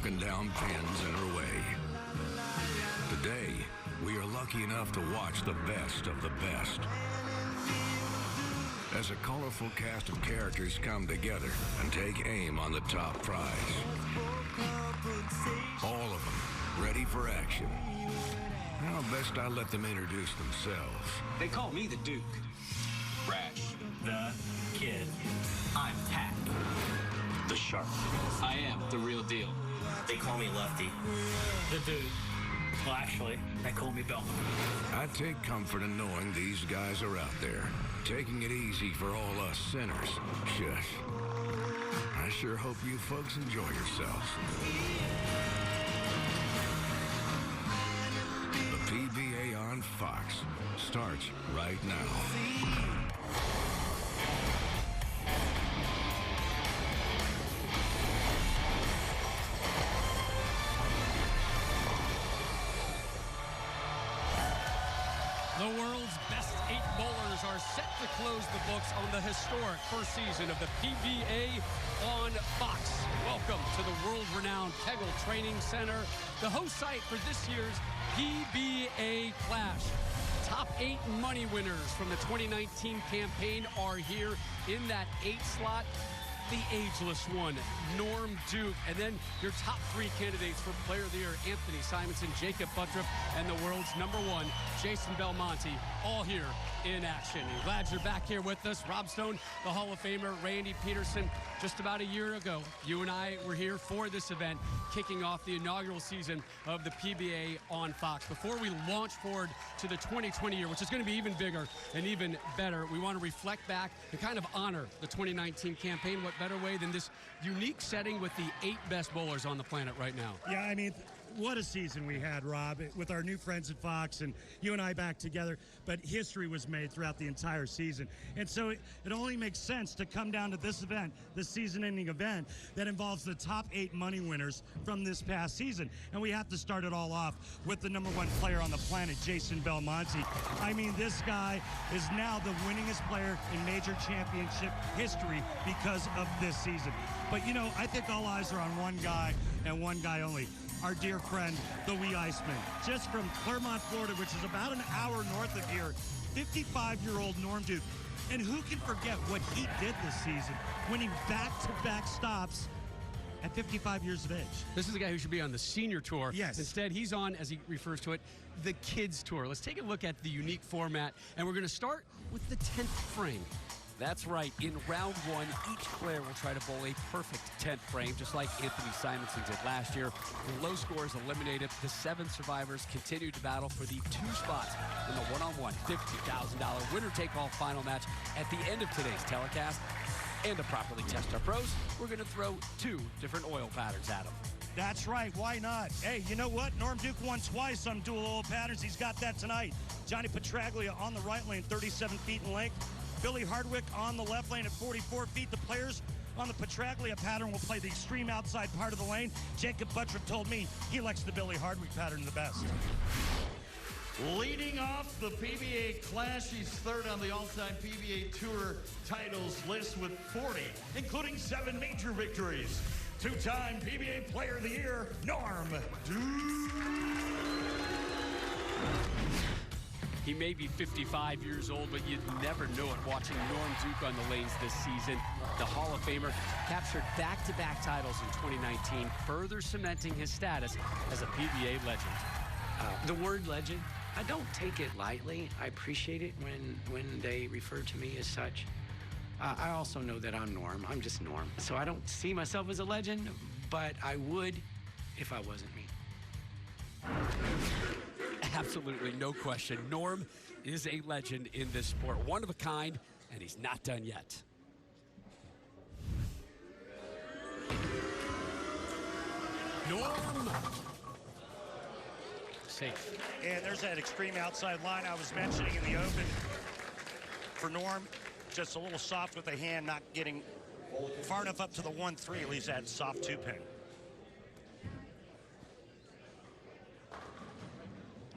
knocking down pins in her way. Today, we are lucky enough to watch the best of the best. As a colorful cast of characters come together and take aim on the top prize. All of them ready for action. Now, best I let them introduce themselves. They call me the Duke. Rash. The Kid. I'm Tack. The Shark. I am the real deal. They call me Lefty. The Dude. Well, actually, they call me Belmonte. I take comfort in knowing these guys are out there, taking it easy for all us sinners. Shush. I sure hope you folks enjoy yourselves. The PBA on Fox starts right now. The world's best 8 bowlers are set to close the books on the historic first season of the PBA on Fox. Welcome to the world-renowned Kegel Training Center, the host site for this year's PBA Clash. Top 8 money winners from the 2019 campaign are here in that 8 slot. The ageless one, Norm Duke, and then your top 3 candidates for Player of the Year, Anthony Simonson, Jacob Butturff, and the world's #1, Jason Belmonte, all here in action. And glad you're back here with us. Rob Stone, the Hall of Famer, Randy Peterson. Just about a year ago, you and I were here for this event, kicking off the inaugural season of the PBA on Fox. Before we launch forward to the 2020 year, which is going to be even bigger and even better, we want to reflect back and kind of honor the 2019 campaign. What better way than this unique setting with the 8 best bowlers on the planet right now? Yeah, I mean, what a season we had, Rob, with our new friends at Fox and you and I back together. But history was made throughout the entire season. And so it only makes sense to come down to this event, this season-ending event that involves the top 8 money winners from this past season. And we have to start it all off with the #1 player on the planet, Jason Belmonte. I mean, this guy is now the winningest player in major championship history because of this season. But, you know, I think all eyes are on one guy and one guy only. Our dear friend, the Wee Iceman, just from Clermont, Florida, which is about an hour north of here, 55-year-old Norm Duke. And who can forget what he did this season, winning back-to-back stops at 55 years of age. This is a guy who should be on the senior tour. Yes. Instead, he's on, as he refers to it, the kids tour. Let's take a look at the unique format, and we're going to start with the 10th frame. That's right. In round 1, each player will try to bowl a perfect 10th frame, just like Anthony Simonson did last year. The low scores eliminated. The 7 survivors continue to battle for the 2 spots in the one-on-one $50,000 winner-take-all final match at the end of today's telecast. And to properly test our pros, we're going to throw 2 different oil patterns at them. That's right. Why not? Hey, you know what? Norm Duke won twice on dual oil patterns. He's got that tonight. Johnny Petraglia on the right lane, 37 feet in length. Billy Hardwick on the left lane at 44 feet. The players on the Petraglia pattern will play the extreme outside part of the lane. Jacob Butturff told me he likes the Billy Hardwick pattern the best. Leading off the PBA Clash, he's 3rd on the all-time PBA Tour titles list with 40, including 7 major victories. 2-time PBA Player of the Year, Norm Duke. He may be 55 years old, but you'd never know it watching Norm Duke on the lanes this season. The Hall of Famer captured back-to-back titles in 2019, further cementing his status as a PBA legend. The word legend, I don't take it lightly. I appreciate it when they refer to me as such. I also know that I'm Norm. I'm just Norm. So I don't see myself as a legend, but I would if I wasn't me. Absolutely, no question. Norm is a legend in this sport. One of a kind, and he's not done yet. Norm! Safe. And there's that extreme outside line I was mentioning in the open. For Norm, just a little soft with the hand, not getting far enough up to the 1-3, leaves that soft 2-pin.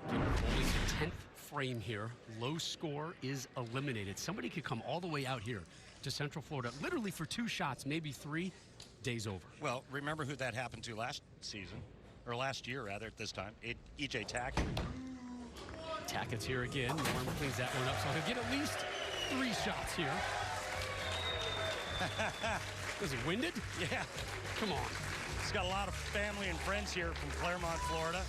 Only the 10th frame here. Low score is eliminated. Somebody could come all the way out here to Central Florida, literally for 2 shots, maybe 3. day's over. Well, remember who that happened to last season, or last year rather at this time? E.J. Tackett. Tackett's here again. Norm cleans that one up, so he'll get at least 3 shots here. Was he winded? Yeah. Come on. He's got a lot of family and friends here from Claremont, Florida.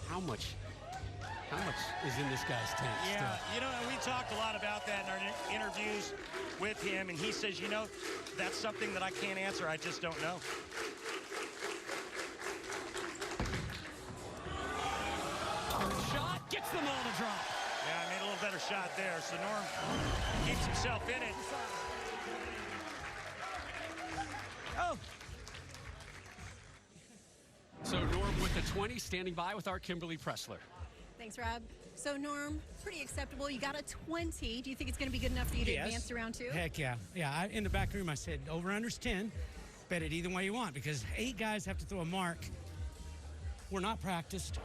How much is in this guy's tank? Yeah, still? you know, we talked a lot about that in our interviews with him, and he says, you know, that's something that I can't answer. I just don't know. Shot gets them all to drop. Yeah, I made a little better shot there. So Norm keeps himself in it. Oh. So Norm with the 20, standing by with our Kimberly Pressler. Thanks, Rob. So, Norm, pretty acceptable. You got a 20. Do you think it's going to be good enough for you to advance to round 2? Heck yeah. Yeah, in the back room, I said over-under's 10. Bet it either way you want, because 8 guys have to throw a mark. We're not practiced.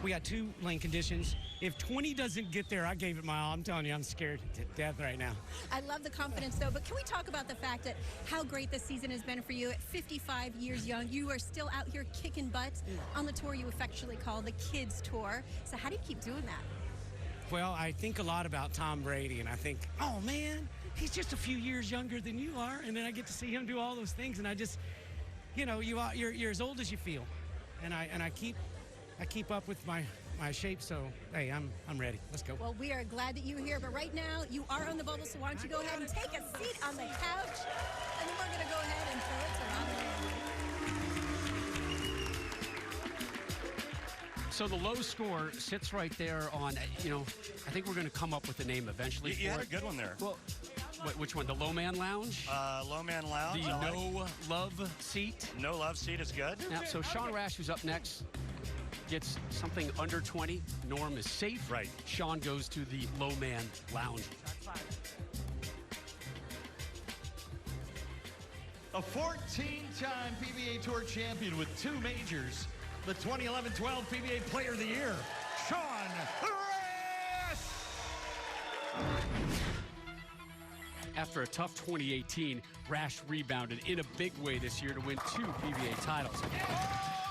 We got 2 lane conditions. If 20 doesn't get there, I gave it my all. I'm telling you, I'm scared to death right now. I love the confidence, though, but can we talk about the fact that how great this season has been for you? At 55 years young, you are still out here kicking butt on the tour you affectionately call the Kids Tour. So how do you keep doing that? Well, I think a lot about Tom Brady, and I think, oh, man, he's just a few years younger than you are, and then I get to see him do all those things, and I just, you know, you're as old as you feel, and I keep up with my shape, so hey, I'm ready. Let's go. Well, we are glad that you're here, but right now you are on the bubble, so why don't you go ahead and take a seat on the couch, and then we're going to go ahead and throw it to Robin. So the low score sits right there on, you know, I think we're going to come up with a name eventually. You had a good one there. Well, which one? The Low Man Lounge? Low Man Lounge. The No Love Seat. No Love Seat is good. Yeah, so Sean Rash, who's up next, gets something under 20. Norm is safe. Right. Sean goes to the Low Man Lounge. A 14-time PBA Tour champion with 2 majors. The 2011-12 PBA Player of the Year, Sean Rash! After a tough 2018, Rash rebounded in a big way this year to win 2 PBA titles. Oh,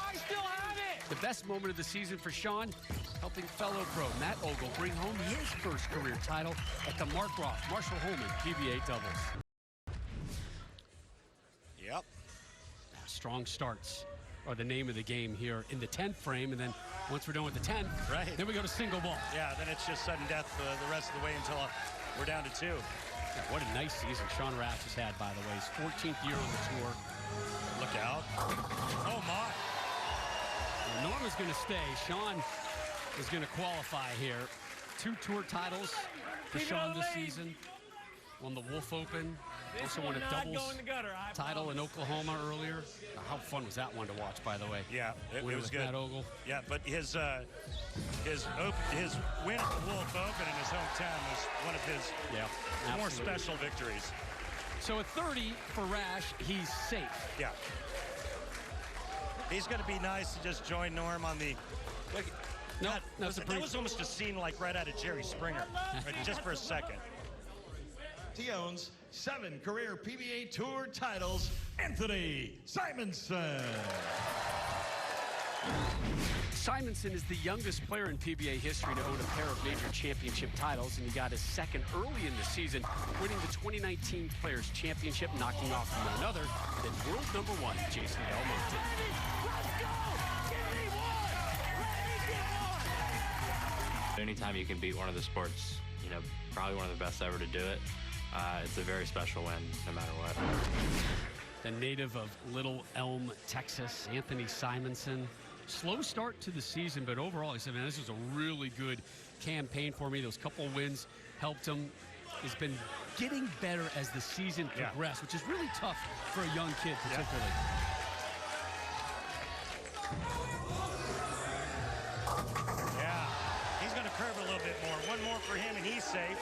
I still have it! The best moment of the season for Sean, helping fellow pro Matt Ogle bring home his first career title at the Mark Roth Marshall Holman PBA Doubles. Yep. Strong starts are the name of the game here in the 10th frame, and then once we're done with the 10, then we go to single ball. Yeah, then it's just sudden death the rest of the way until we're down to 2. Yeah, what a nice season Sean Rash has had, by the way. His 14th year on the tour. Look out. Oh, my. Well, Norm is going to stay. Sean is going to qualify here. 2 tour titles for Sean this season. Won the Wolf Open. Also won a doubles title in Oklahoma earlier. How fun was that one to watch, by the way? Yeah, it was good. Matt Ogle. Yeah, but his win at the Wolf Open in his hometown was one of his more special victories. So at 30 for Rash, he's safe. Yeah. He's going to be nice to just join Norm on the... That was almost a scene like right out of Jerry Springer, just for a second. He owns 7 career PBA Tour titles, Anthony Simonson. Simonson is the youngest player in PBA history to own a pair of major championship titles, and he got his second early in the season, winning the 2019 Players' Championship, knocking off none other than world number 1, Jason Belmonte. Anytime you can beat one of the sports, you know, probably one of the best ever to do it, it's a very special win, no matter what. The native of Little Elm, Texas, Anthony Simonson. Slow start to the season, but overall, he said, man, this was a really good campaign for me. Those couple wins helped him. He's been getting better as the season progressed, which is really tough for a young kid, particularly. Yeah, he's going to curve a little bit more. One more for him, and he's safe.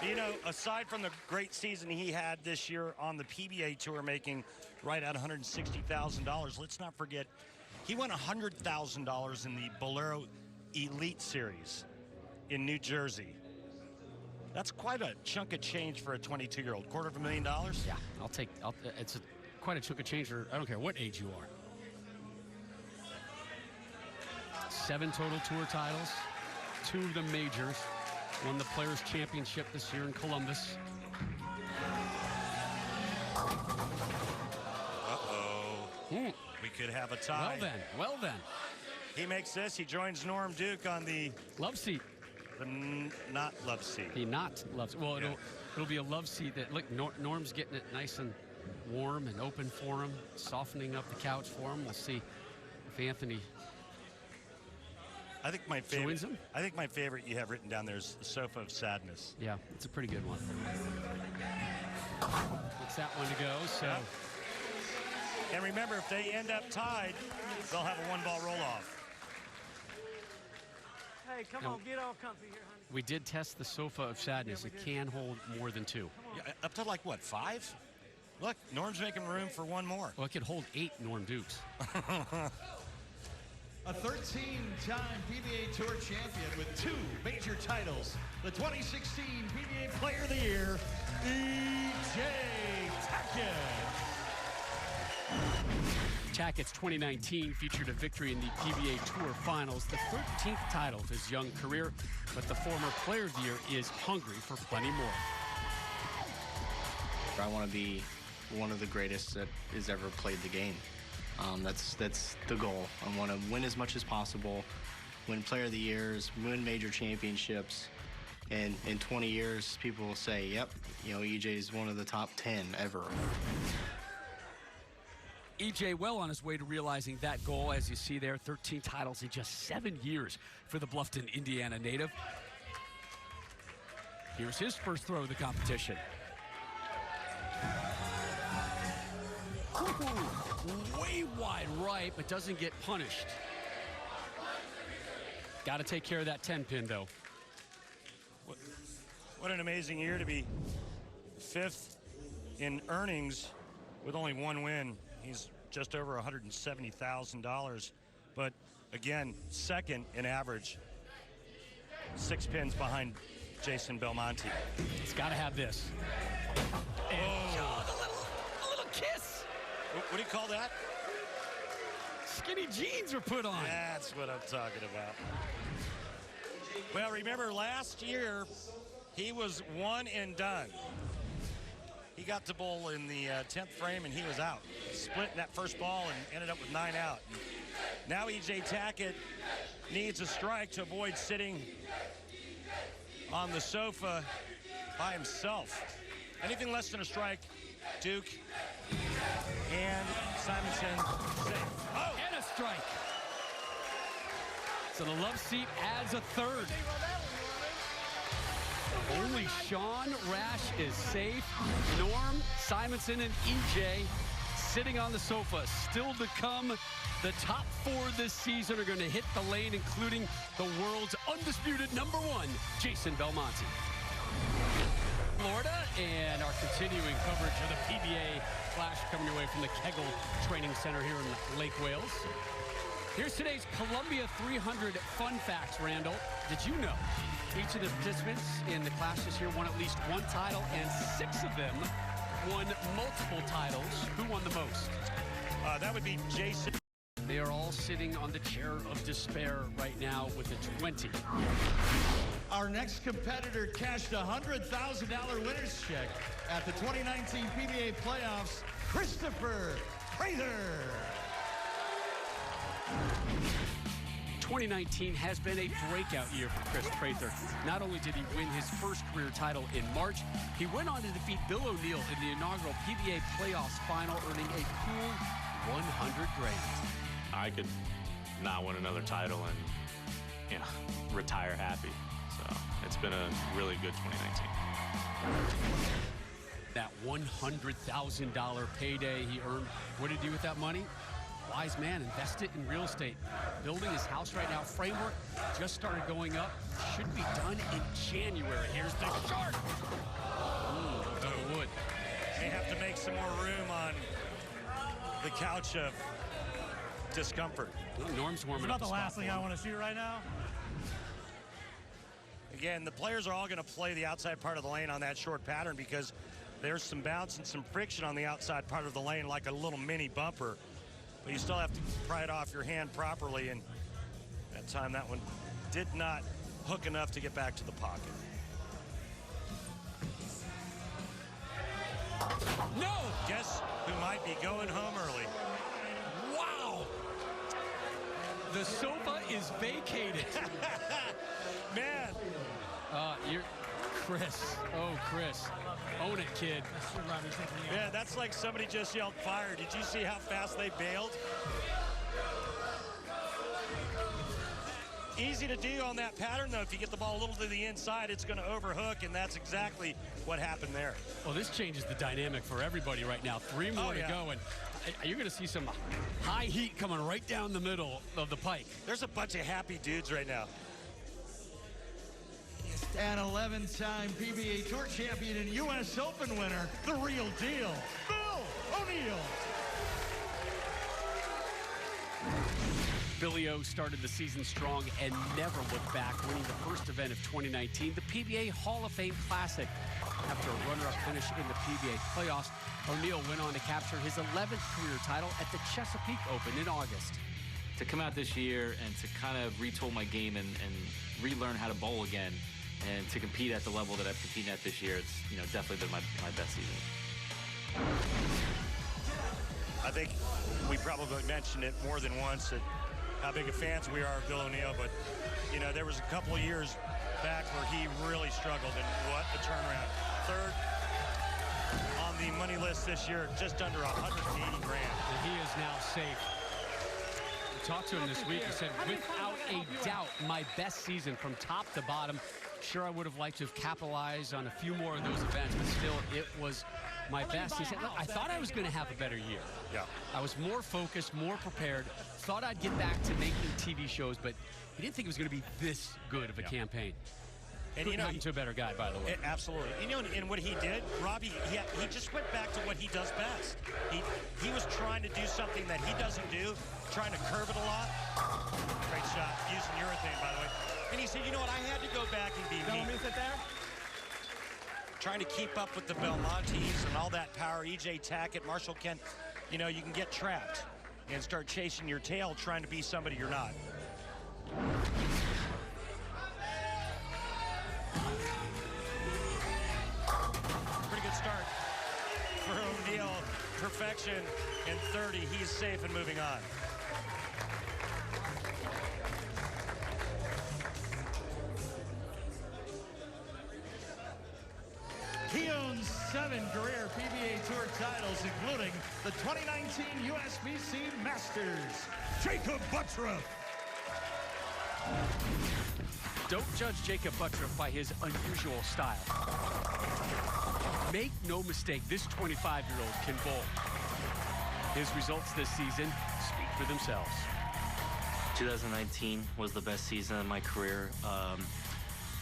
You know, aside from the great season he had this year on the PBA Tour, making right at $160,000, let's not forget, he won $100,000 in the Bolero Elite Series in New Jersey. That's quite a chunk of change for a 22-year-old. $250,000? Yeah, it's quite a chunk of change for, I don't care what age you are. 7 total tour titles, 2 of them majors. Won the Players' Championship this year in Columbus. Uh-oh. We could have a tie. Well then. He makes this. He joins Norm Duke on the love seat. The not love seat. He not loves. Well, it'll be a love seat that look. Norm's getting it nice and warm and open for him, softening up the couch for him. We'll see if Anthony. I think my favorite you have written down there is the Sofa of Sadness. Yeah, it's a pretty good one. It's that one to go. So. Yeah. And remember, if they end up tied, they'll have a 1-ball roll-off. Hey, come on, get all comfy here, honey. We did test the Sofa of Sadness. It can hold more than 2. Yeah, up to like, what, 5? Look, Norm's making room for 1 more. Well, it could hold 8 Norm Dukes. A 13-time PBA Tour champion with 2 major titles. The 2016 PBA Player of the Year, E.J. Tackett. Tackett's 2019 featured a victory in the PBA Tour Finals, the 13th title of his young career, but the former Player of the Year is hungry for plenty more. I want to be one of the greatest that has ever played the game. That's the goal. I want to win as much as possible, win Player of the Years, win major championships, and in 20 years, people will say, yep, you know, EJ is one of the top 10 ever. EJ well on his way to realizing that goal, as you see there, 13 titles in just 7 years for the Bluffton, Indiana native. Here's his first throw of the competition. Ooh, way wide right, but doesn't get punished. Got to take care of that 10-pin, though. What an amazing year to be 5th in earnings with only 1 win. He's just over $170,000, but again, 2nd in average. 6 pins behind Jason Belmonte. He's got to have this. And a little kiss. What do you call that? Skinny jeans were put on. That's what I'm talking about. Well, remember last year, he was 1 and done. He got to bowl in the 10th frame and he was out. Split in that first ball and ended up with 9 out. Now E.J. Tackett needs a strike to avoid sitting on the sofa by himself. Anything less than a strike, Duke and Simonson safe. Oh! And a strike. So the love seat adds a 3rd. Only Sean Rash is safe. Norm, Simonson, and EJ sitting on the sofa. Still to come, the top 4 this season are going to hit the lane, including the world's undisputed #1, Jason Belmonte. Florida, and our continuing coverage of the PBA Clash coming your way from the Kegel Training Center here in Lake Wales. Here's today's Columbia 300 fun facts, Randall. Did you know each of the participants in the Clash this year won at least 1 title, and 6 of them won multiple titles? Who won the most? That would be Jason. They are all sitting on the chair of despair right now with a 20. Our next competitor cashed a $100,000 winner's check at the 2019 PBA playoffs, Christopher Prather. 2019 has been a breakout year for Chris Prather. Not only did he win his first career title in March, he went on to defeat Bill O'Neill in the inaugural PBA playoffs final, earning a cool $100 grand. I could not win another title and, you know, retire happy. So it's been a really good 2019. That $100,000 payday he earned, what did he do with that money? Wise man, invest it in real estate. Building his house right now. Framework just started going up. Should be done in January. Here's the shark. Ooh, double wood. May have to make some more room on the couch of discomfort. Well, Norm's warming It's up. not the last thing I want to shoot right now. again, the players are all going to play the outside part of the lane on that short pattern because there's some bounce and some friction on the outside part of the lane, like a little mini bumper. But you still have to pry it off your hand properly, and that time that one did not hook enough to get back to the pocket. No! Guess who might be going home early? Wow! The sofa is vacated. Man. You're Chris. Oh, Chris. Own it, kid. Yeah, that's like somebody just yelled fire. Did you see how fast they bailed? Easy to do on that pattern, though. If you get the ball a little to the inside, it's going to overhook, and that's exactly what happened there. Well, this changes the dynamic for everybody right now. 3 more to go, and you're going to see some high heat coming right down the middle of the pike. There's a bunch of happy dudes right now. An 11-time PBA Tour champion and U.S. Open winner, the real deal, O'Neill. Billy O started the season strong and never looked back, winning the first event of 2019, the PBA Hall of Fame Classic. After a runner-up finish in the PBA playoffs, O'Neill went on to capture his 11th career title at the Chesapeake Open in August. To come out this year and to kind of retool my game and relearn how to bowl again, and to compete at the level that I've competed at this year, it's definitely been my best season. I think we probably mentioned it more than once that how big of fans we are of Bill O'Neill, but there was a couple of years back where he really struggled, and what a turnaround. Third on the money list this year, just under 180 grand. And he is now safe. We talked to him this week. He said, without a doubt, my best season from top to bottom. Sure, I would have liked to have capitalized on a few more of those events, but still, it was my best. He said, look, I thought I was going to have a better year. Yeah. I was more focused, more prepared. Thought I'd get back to making TV shows, but he didn't think it was going to be this good of a campaign. And couldn't to a better guy, by the way. Absolutely. And what he did, Robbie, he just went back to what he does best. He was trying to do something that he doesn't do, trying to curve it a lot. Great shot, using urethane, by the way. And he said, you know what, I had to go back and be me. Trying to keep up with the Belmontes and all that power, EJ Tackett, Marshall Kent, you can get trapped and start chasing your tail trying to be somebody you're not. Pretty good start for O'Neill. Perfection in 30. He's safe and moving on. He owns 7 career PBA Tour titles, including the 2019 USBC Masters. Jacob Butturff. Don't judge Jacob Butturff by his unusual style. Make no mistake, this 25-year-old can bowl. His results this season speak for themselves. 2019 was the best season of my career.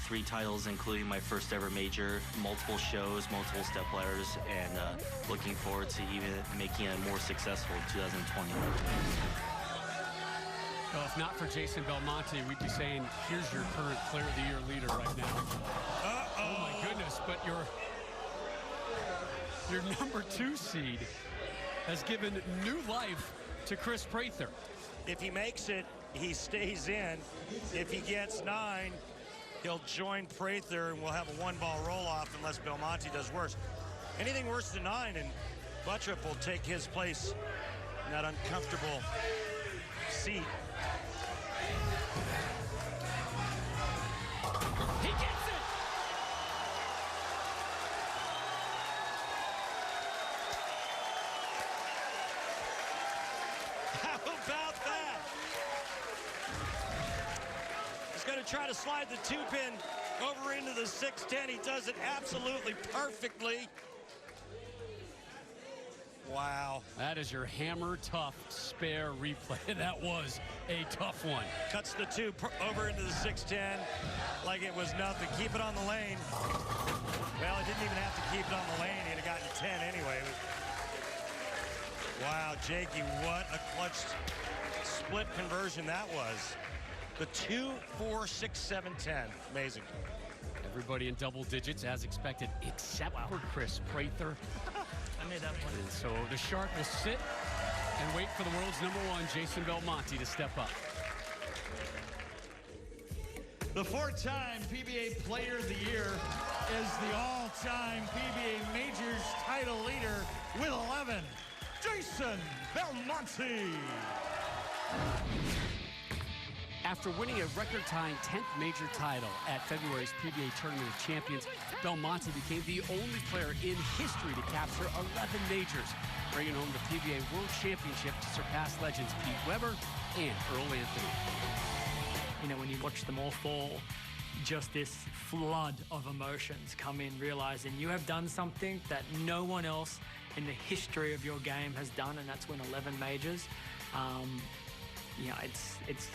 3 titles, including my first ever major, multiple shows, multiple step ladders, and looking forward to even making it more successful in 2020. Well, if not for Jason Belmonte, we'd be saying, here's your current Player of the Year leader right now. Oh my goodness, but your number 2 seed has given new life to Chris Prather. If he makes it, he stays in. If he gets 9, he'll join Prather, and we'll have a 1-ball roll-off unless Belmonte does worse. Anything worse than 9, and Butturff will take his place in that uncomfortable seat. He gets it! How about that? He's going to try to slide the 2-pin over into the 610. He does it absolutely perfectly. Wow. That is your hammer tough spare replay. That was a tough one. Cuts the 2 over into the 610 like it was nothing. Keep it on the lane. Well, it didn't even have to keep it on the lane. He'd have gotten 10 anyway. Wow, Jakey, what a clutch split conversion that was. The 2, 4, 6, 7, 10. Amazing. Everybody in double digits as expected, except for Chris Prather. I made that one. And so the Shark will sit and wait for the world's #1, Jason Belmonte, to step up. The 4-time PBA Player of the Year is the all-time PBA Majors title leader with 11, Jason Belmonte. After winning a record-tying 10th major title at February's PBA Tournament of Champions, Belmonte became the only player in history to capture 11 majors, bringing home the PBA World Championship to surpass legends Pete Weber and Earl Anthony. You know, when you watch them all fall, just this flood of emotions come in, realizing you have done something that no one else in the history of your game has done, and that's win 11 majors. Yeah,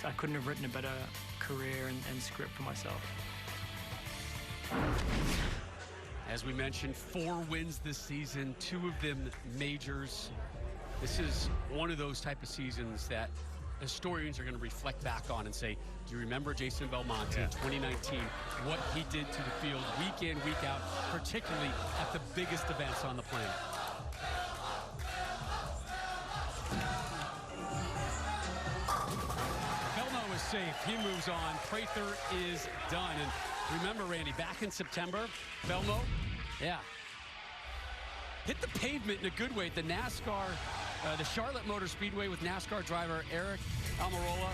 I couldn't have written a better career and script for myself. As we mentioned, 4 wins this season, 2 of them majors. This is one of those type of seasons that historians are going to reflect back on and say, do you remember Jason Belmonte in 2019, what he did to the field week in, week out, particularly at the biggest events on the planet? Belmo is safe. He moves on. Prather is done. And remember, Randy, back in September, Belmo, hit the pavement in a good way at the NASCAR, the Charlotte Motor Speedway with NASCAR driver Eric Almirola.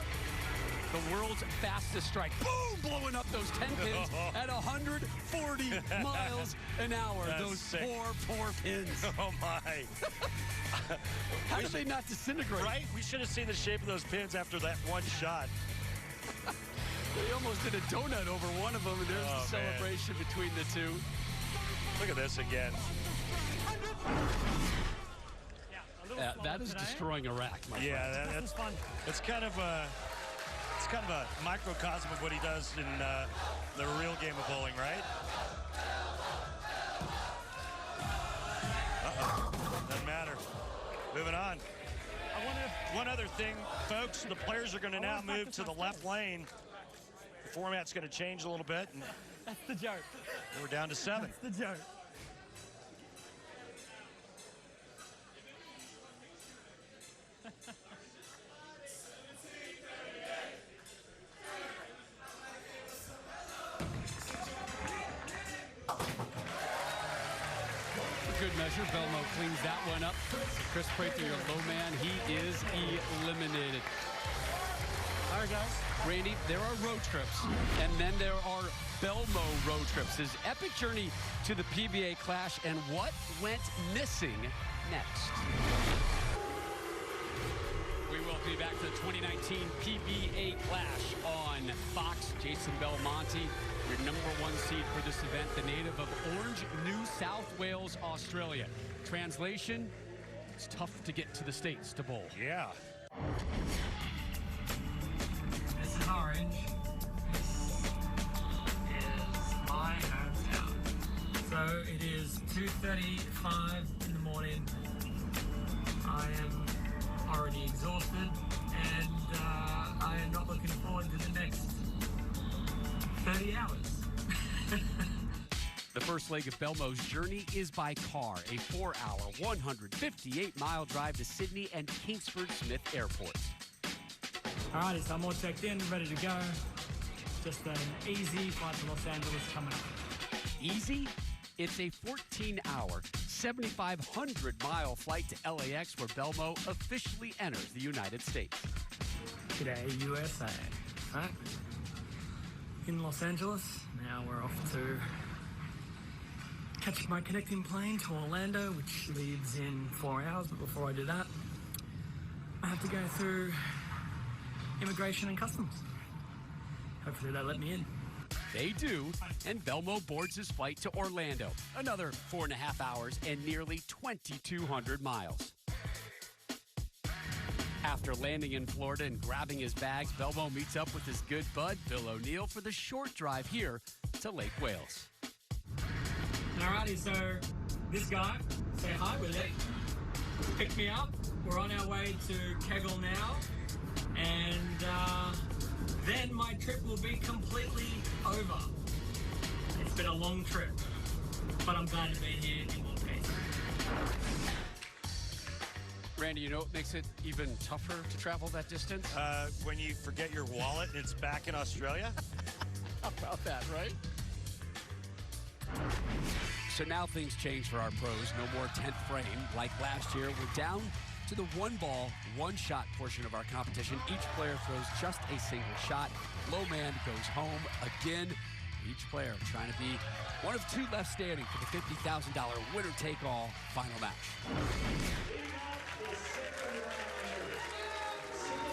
The world's fastest strike. Boom! Blowing up those 10 pins at 140 miles an hour. That's those sick. four pins. Oh, my. How did they not disintegrate? Right? We should have seen the shape of those pins after that one shot. They almost did a donut over one of them, and there's the celebration between the two. Look at this again. That is destroying Iraq, my friend. That's fun. It's kind of a microcosm of what he does in the real game of bowling, right? Doesn't matter. Moving on. One other thing, folks, the players are going to now move to the left lane. The format's going to change a little bit. And That's the joke. we're down to 7. That's the joke. Good measure. Belmo cleans that one up. Chris Prather, your low man, he is eliminated. All right, guys. Randy, there are road trips, and then there are Belmo road trips. His epic journey to the PBA Clash, and what went missing next. We will be back to the 2019 PBA Clash on Fox. Jason Belmonte, your #1 seed for this event, the native of Orange, New South Wales, Australia. Translation, it's tough to get to the States to bowl. Yeah. This is Orange. This is my hometown. So it is 2:35 in the morning. I am already exhausted, and I am not looking forward to the next 30 hours. The first leg of Belmo's journey is by car, a 4-hour, 158-mile drive to Sydney and Kingsford Smith Airport. Alrighty, so I'm all checked in, ready to go. Just an easy flight to Los Angeles coming up. Easy? It's a 14-hour, 7,500-mile flight to LAX where Belmo officially enters the United States. G'day, USA. Right? In Los Angeles, now we're off to catch my connecting plane to Orlando, which leaves in 4 hours. But before I do that, I have to go through immigration and customs. Hopefully they let me in. They do, and Belmo boards his flight to Orlando. Another 4.5 hours and nearly 2,200 miles. After landing in Florida and grabbing his bags, Belmo meets up with his good bud, Bill O'Neill, for the short drive here to Lake Wales. Alrighty, so this guy, say hi, Willie, picked me up. We're on our way to Kegel now, and then my trip will be completely over. It's been a long trip, but I'm glad to be here in one piece. Randy, you know what makes it even tougher to travel that distance? When you forget your wallet and it's back in Australia. How about that, right? So now things change for our pros. No more 10th frame like last year. We're down to the one ball, one shot portion of our competition. Each player throws just a single shot. Low man goes home again. Each player trying to be one of two left standing for the $50,000 winner-take-all final match.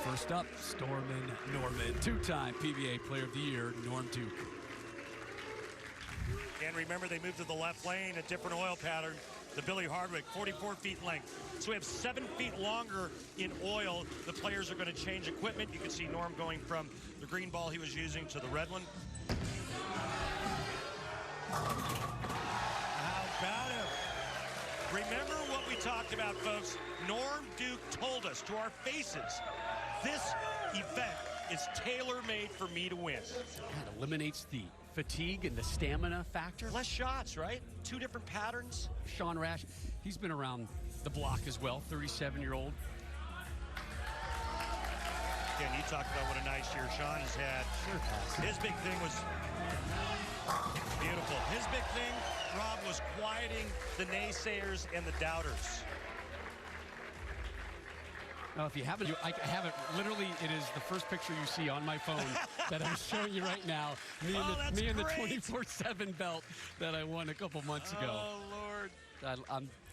First up, Stormin Norman, two-time PBA Player of the Year, Norm Duke. And remember, they moved to the left lane, a different oil pattern. The Billy Hardwick, 44 feet length. So we have 7 feet longer in oil. The players are going to change equipment. You can see Norm going from the green ball he was using to the red one. How about him? Remember what we talked about, folks. Norm Duke told us to our faces, this event is tailor-made for me to win. That eliminates the fatigue and the stamina factor. Less shots, right? 2 different patterns. Sean Rash, he's been around the block as well, 37-year-old. Again, you talked about what a nice year Sean has had. His big thing was beautiful. His big thing, Rob, was quieting the naysayers and the doubters. Now, if you haven't, I have it literally. It is the first picture you see on my phone that I'm showing you right now. Me and the 24/7 belt that I won a couple months ago. Oh Lord!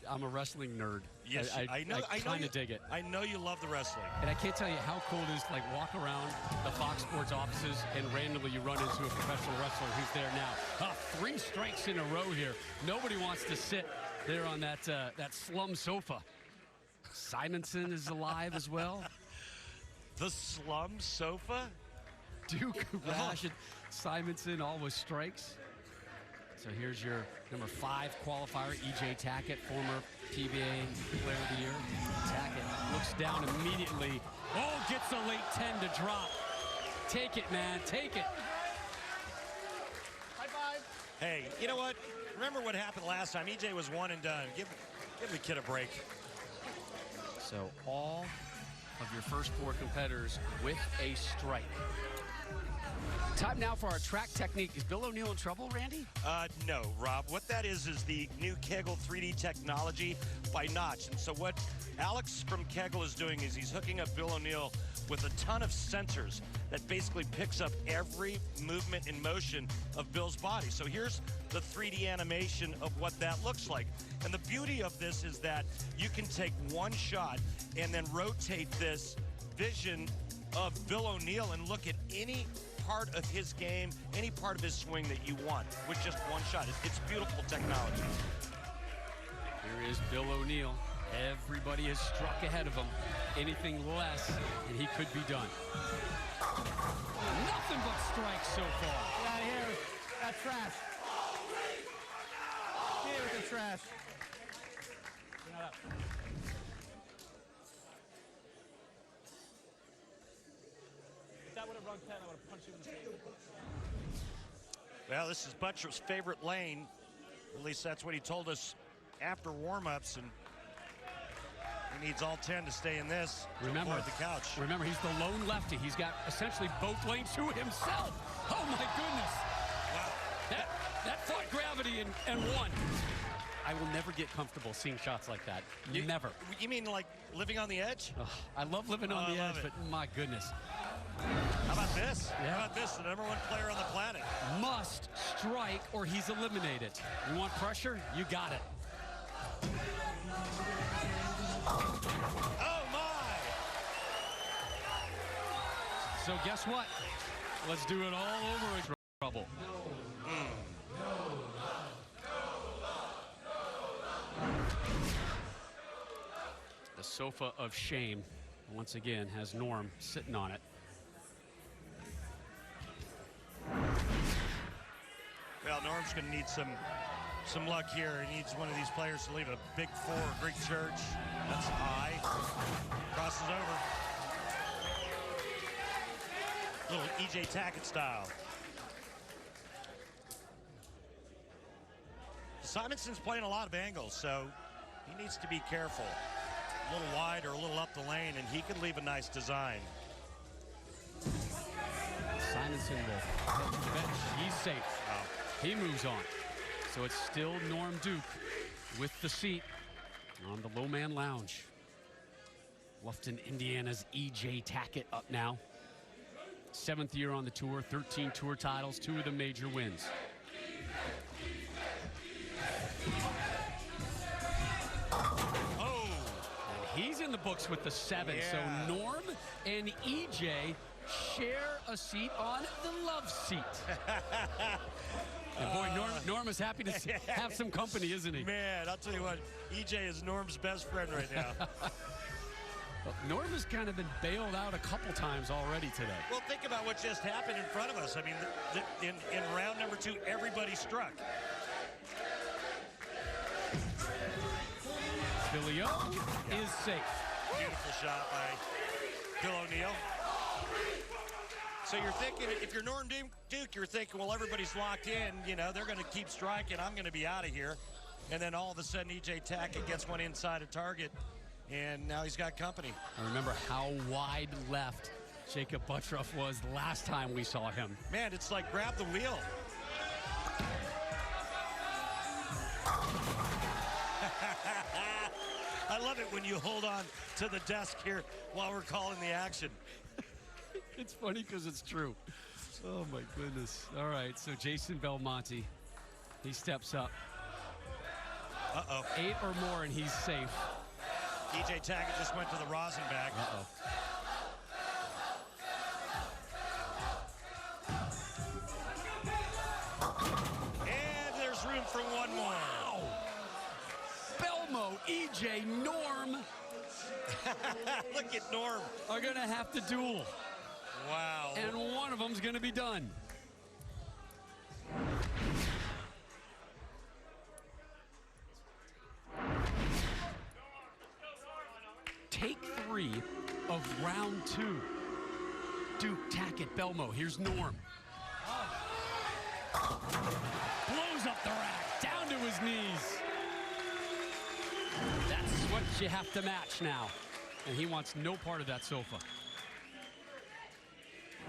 I'm a wrestling nerd. Yes, I know. I kind of dig it. I know you love the wrestling. And I can't tell you how cool it is to like walk around the Fox Sports offices and randomly you run into a professional wrestler who's there now. 3 strikes in a row here. Nobody wants to sit there on that slum sofa. Simonson is alive as well. The slum sofa? Duke, Rash, and Simonson, all with strikes. So here's your number 5 qualifier, E.J. Tackett, former PBA Player of the Year. Tackett looks down immediately. Oh, gets a late 10 to drop. Take it, man, take it. High five. Hey, you know what? Remember what happened last time? E.J. was 1 and done. Give the kid a break. So all of your first 4 competitors with a strike. Time now for our track technique. Is Bill O'Neill in trouble, Randy? No, Rob. What that is the new Kegel 3D technology by Notch. And so what Alex from Kegel is doing is he's hooking up Bill O'Neill with a ton of sensors that basically picks up every movement and motion of Bill's body. So here's the 3D animation of what that looks like. And the beauty of this is that you can take one shot and then rotate this vision of Bill O'Neill and look at any part of his game, any part of his swing that you want with just one shot. It's beautiful technology. Here is Bill O'Neill. Everybody has struck ahead of him. Anything less, and he could be done. Nothing but strikes so far. Get out of here. That's trash. Here with the trash. If that would have run 10, I would have punched you in the face. Well, this is Butturff's favorite lane. At least that's what he told us after warm-ups, and he needs all 10 to stay in this. Remember the couch. Remember, he's the lone lefty. He's got essentially both lanes to himself. Oh my goodness! Wow. That fought gravity and won. I will never get comfortable seeing shots like that. Never. You mean like living on the edge? Ugh, I love living on the edge, but my goodness. How about this? Yeah. How about this? The #1 player on the planet. Must strike or he's eliminated. You want pressure? You got it. Oh my! So guess what? Let's do it all over again. Trouble. The sofa of shame once again has Norm sitting on it. Well, Norm's going to need some luck here. He needs one of these players to leave a big 4 Greek church. That's high. Crosses over. Little E.J. Tackett style. Simonson's playing a lot of angles, so he needs to be careful. A little wide or a little up the lane, and he could leave a nice design. Simonson will head to the bench. He's safe. He moves on. So it's still Norm Duke with the seat on the low man lounge. Bluffton, Indiana's E.J. Tackett up now. 7th year on the tour, 13 tour titles, 2 of the major wins. He's in the books with the 7. Yeah. So Norm and EJ share a seat on the love seat. And boy, Norm is happy to have some company, isn't he? Man, I'll tell you what, EJ is Norm's best friend right now. Well, Norm has kind of been bailed out a couple times already today. Well, think about what just happened in front of us. I mean, in round number 2, everybody struck. Billy O is safe. Beautiful shot by Bill O'Neill. So you're thinking, if you're Norm Duke, you're thinking, well, everybody's locked in. You know, they're going to keep striking. I'm going to be out of here. And then all of a sudden, E.J. Tackett gets one inside a target, and now he's got company. I remember how wide left Jacob Butturff was last time we saw him. Man, it's like grab the wheel. I love it when you hold on to the desk here while we're calling the action. It's funny because it's true. Oh, my goodness. All right, so Jason Belmonte, he steps up. Uh-oh. 8 or more, and he's safe. E.J. Tackett just went to the rosin bag. Uh-oh. And there's room for one more. Belmo, EJ, Norm. Look at Norm. Are going to have to duel. Wow. And one of them's going to be done. Take 3 of round 2. Duke, Tackett, Belmo. Here's Norm. Blows up the rack, down to his knees. That's what you have to match now. And he wants no part of that sofa.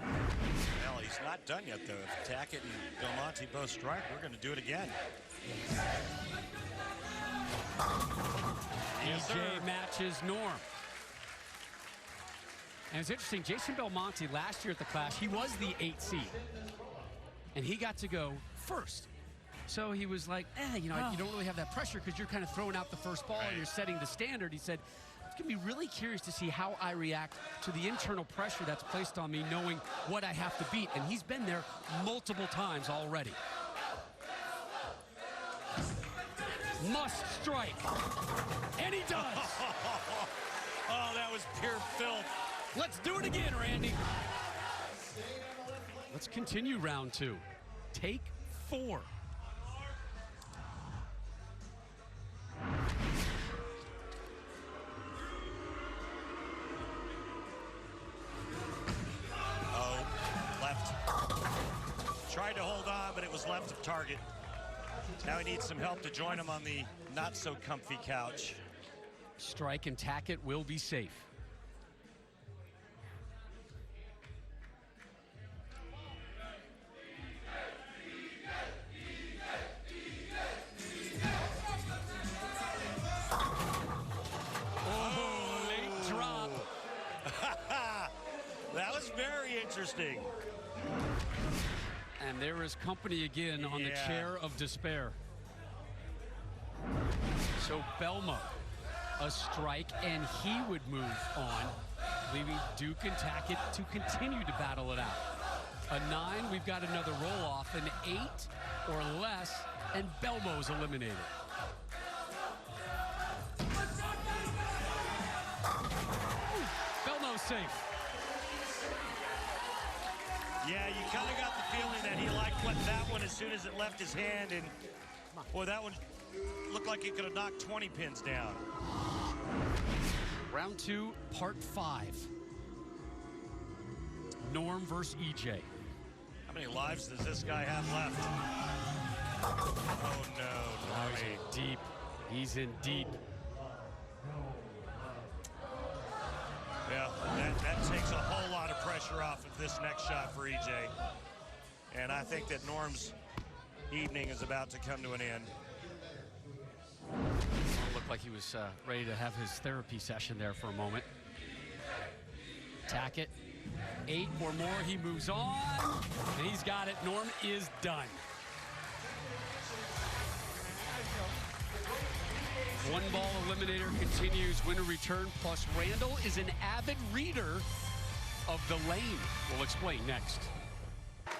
Well, he's not done yet, though. If Tackett and Belmonte both strike, we're going to do it again. Yes, EJ matches Norm. And it's interesting, Jason Belmonte last year at the Clash, he was the 8th seed. And he got to go first. So he was like, you know, you don't really have that pressure because you're kind of throwing out the first ball and you're setting the standard. He said, it's going to be really curious to see how I react to the internal pressure that's placed on me, knowing what I have to beat. And he's been there multiple times already. Must strike. And he does. Oh, that was pure filth. Let's do it again, Randy. Let's continue round 2. Take 4. Oh, left. Tried to hold on, but it was left of target. Now he needs some help to join him on the not-so-comfy couch. Strike and Tackett will be safe. That was very interesting. And there is company again on the chair of despair. So Belmo, a strike, and he would move on, leaving Duke and Tackett to continue to battle it out. A 9, we've got another roll-off. An 8 or less, and Belmo's eliminated. Belmo's safe. Yeah, you kind of got the feeling that he liked that one as soon as it left his hand, and boy, that one looked like it could have knocked 20 pins down. Round 2, part 5. Norm versus EJ. How many lives does this guy have left? Oh, no. Oh, he's in deep. He's in deep. Yeah, that takes a whole lot of pressure off of this next shot for EJ. And I think that Norm's evening is about to come to an end. Looked like he was ready to have his therapy session there for a moment. Tackett, 8 or more, he moves on, and he's got it. Norm is done. One ball eliminator continues, winner return, plus Randall is an avid reader of the lane. We'll explain next.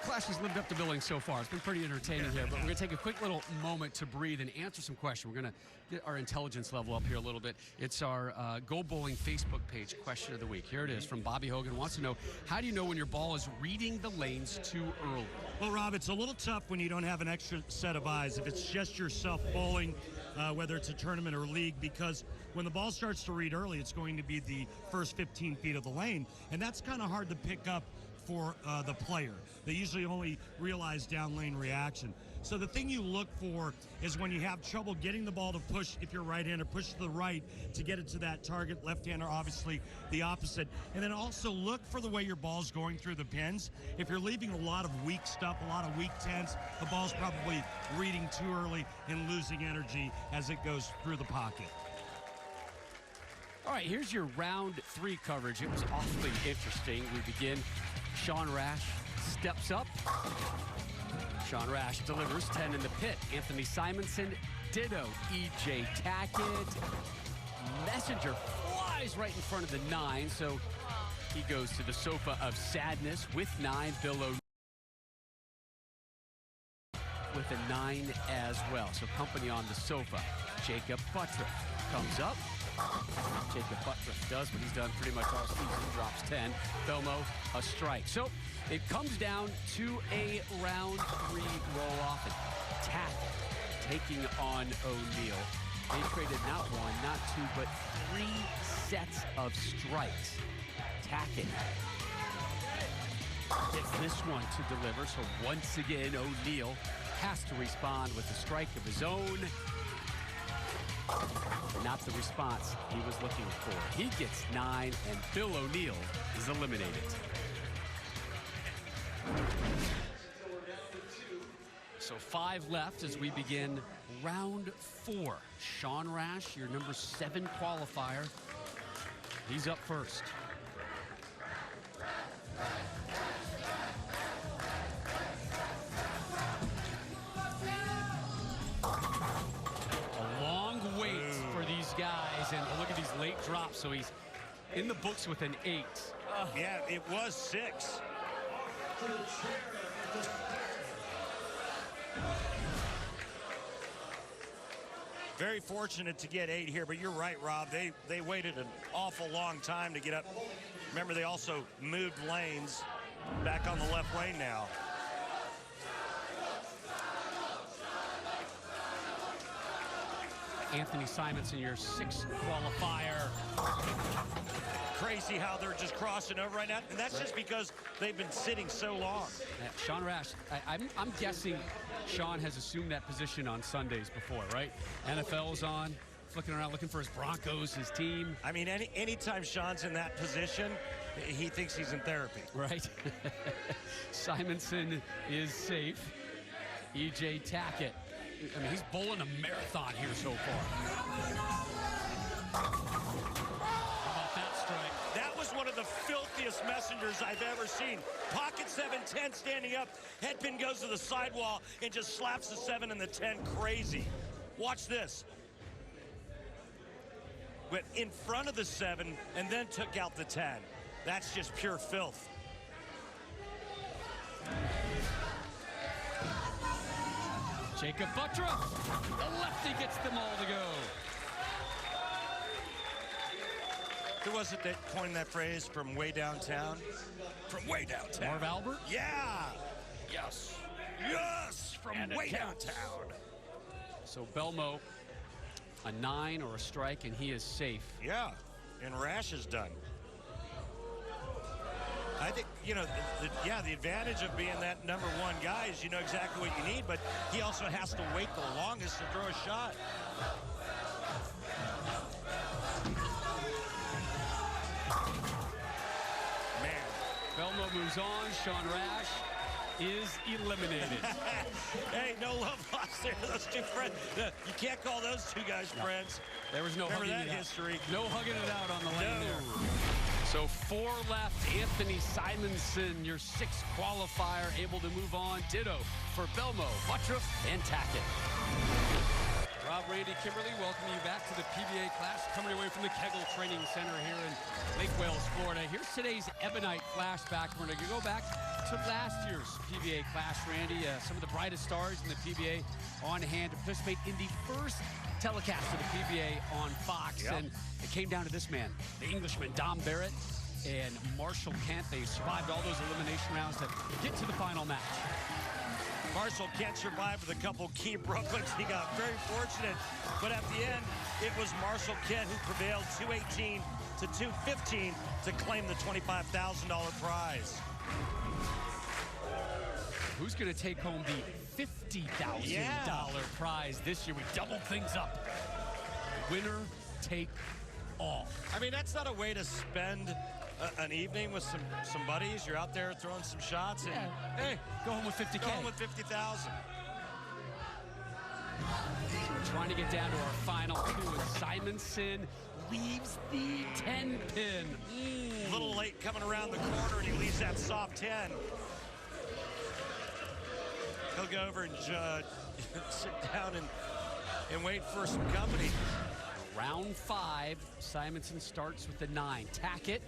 Clash has lived up to billing so far. It's been pretty entertaining here, but we're going to take a quick little moment to breathe and answer some questions. We're going to get our intelligence level up here a little bit. It's our Go Bowling Facebook page question of the week. Here it is from Bobby Hogan. Wants to know, how do you know when your ball is reading the lanes too early? Well, Rob, it's a little tough when you don't have an extra set of eyes. If it's just yourself bowling, whether it's a tournament or league, because when the ball starts to read early, it's going to be the first 15 feet of the lane, and that's kind of hard to pick up for the player. They usually only realize down lane reaction. So the thing you look for is when you have trouble getting the ball to push, if you're right-hander, push to the right to get it to that target. Left-hander, obviously the opposite. And then also look for the way your ball's going through the pins. If you're leaving a lot of weak stuff, a lot of weak tens, the ball's probably reading too early and losing energy as it goes through the pocket. All right, here's your round 3 coverage. It was awfully interesting. We begin. Sean Rash steps up. Sean Rash delivers 10 in the pit. Anthony Simonson, ditto. EJ Tackett. Messenger flies right in front of the 9, so he goes to the sofa of sadness with 9. Bill O'Neill with a 9 as well. So company on the sofa. Jacob Butturff comes up. Jacob Butturff does what he's done pretty much all season, drops 10. Belmo, a strike. So it comes down to a round 3 roll-off, and Tackett taking on O'Neill. They traded not 1, not 2, but 3 sets of strikes. Tackett gets this one to deliver, so once again O'Neill has to respond with a strike of his own. Not the response he was looking for. He gets 9, and Bill O'Neill is eliminated. So 5 left as we begin round 4. Sean Rash, your number 7 qualifier. He's up first. Guys, and look at these late drops, so he's in the books with an 8. Yeah, it was 6. Very fortunate to get 8 here, but you're right, Rob. They waited an awful long time to get up. Remember, they also moved lanes back on the left lane now. Anthony Simonson, your 6th qualifier. Crazy how they're just crossing over right now, and that's just because they've been sitting so long. Yeah, Sean Rash, I'm guessing Sean has assumed that position on Sundays before, right? NFL's on, flicking around looking for his Broncos, his team. I mean, anytime Sean's in that position, he thinks he's in therapy. Right. Simonson is safe. EJ Tackett. I mean, he's bowling a marathon here so far. How about that strike? That was one of the filthiest messengers I've ever seen. Pocket 7-10 standing up. Headpin goes to the sidewall and just slaps the 7 and the 10 crazy. Watch this. Went in front of the 7 and then took out the 10. That's just pure filth. Jacob Butturff, the lefty gets them all to go. Who was it that coined that phrase, from way downtown? From way downtown. Marv Albert? Yeah. Yes. Yes, from way downtown. So Belmo, a 9 or a strike, and he is safe. Yeah, and Rash is done. I think, you know, the advantage of being that #1 guy is you know exactly what you need, but he also has to wait the longest to throw a shot. Man, Belmo moves on. Sean Rash is eliminated. Hey, no love lost there. Those two friends. You can't call those two guys friends. There was no Remember hugging that it history. out. No hugging it out on the lane No. there. So 4 left. Anthony Simonson, your 6th qualifier, able to move on. Ditto for Belmo, Butturff, and Tackett. Rob, Randy, Kimberly, welcoming you back to the PBA Clash, coming away from the Kegel Training Center here in Lake Wales, Florida. Here's today's Ebonite flashback. We're going to go back to last year's PBA Clash, Randy. Some of the brightest stars in the PBA on hand to participate in the first telecast of the PBA on Fox. Yep. And it came down to this man, the Englishman, Dom Barrett and Marshall Kent. They survived all those elimination rounds to get to the final match. Marshall Kent survived with a couple key Brooklyns. He got very fortunate, but at the end, it was Marshall Kent who prevailed 218 to 215 to claim the $25,000 prize. Who's going to take home the $50,000 prize this year? We doubled things up. Winner take all. I mean, that's not a way to spend an evening with some buddies. You're out there throwing some shots, and hey, go home with 50K. Go home with 50,000. We're trying to get down to our final 2, and Simonson leaves the 10-pin. A little late coming around the corner, and he leaves that soft 10. He'll go over and sit down and wait for some company. Round 5, Simonson starts with the 9. Tackett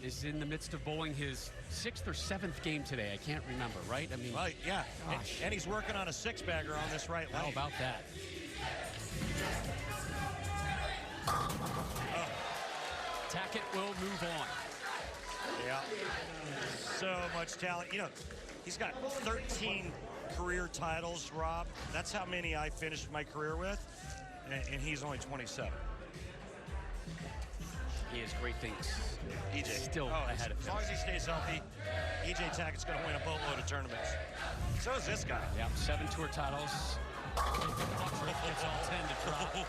is in the midst of bowling his 6th or 7th game today. I can't remember, right? I mean, right, yeah. Gosh. And he's working on a 6-bagger on this right lane. How about that? Tackett will move on. Yeah. So much talent. You know, he's got 13 career titles, Rob. That's how many I finished my career with, and he's only 27. He has great things. EJ. Still ahead of him. As long as he stays healthy, EJ Tackett's going to win a boatload of tournaments. So is this guy. Yeah, 7 tour titles. Butturff gets all 10 to drop.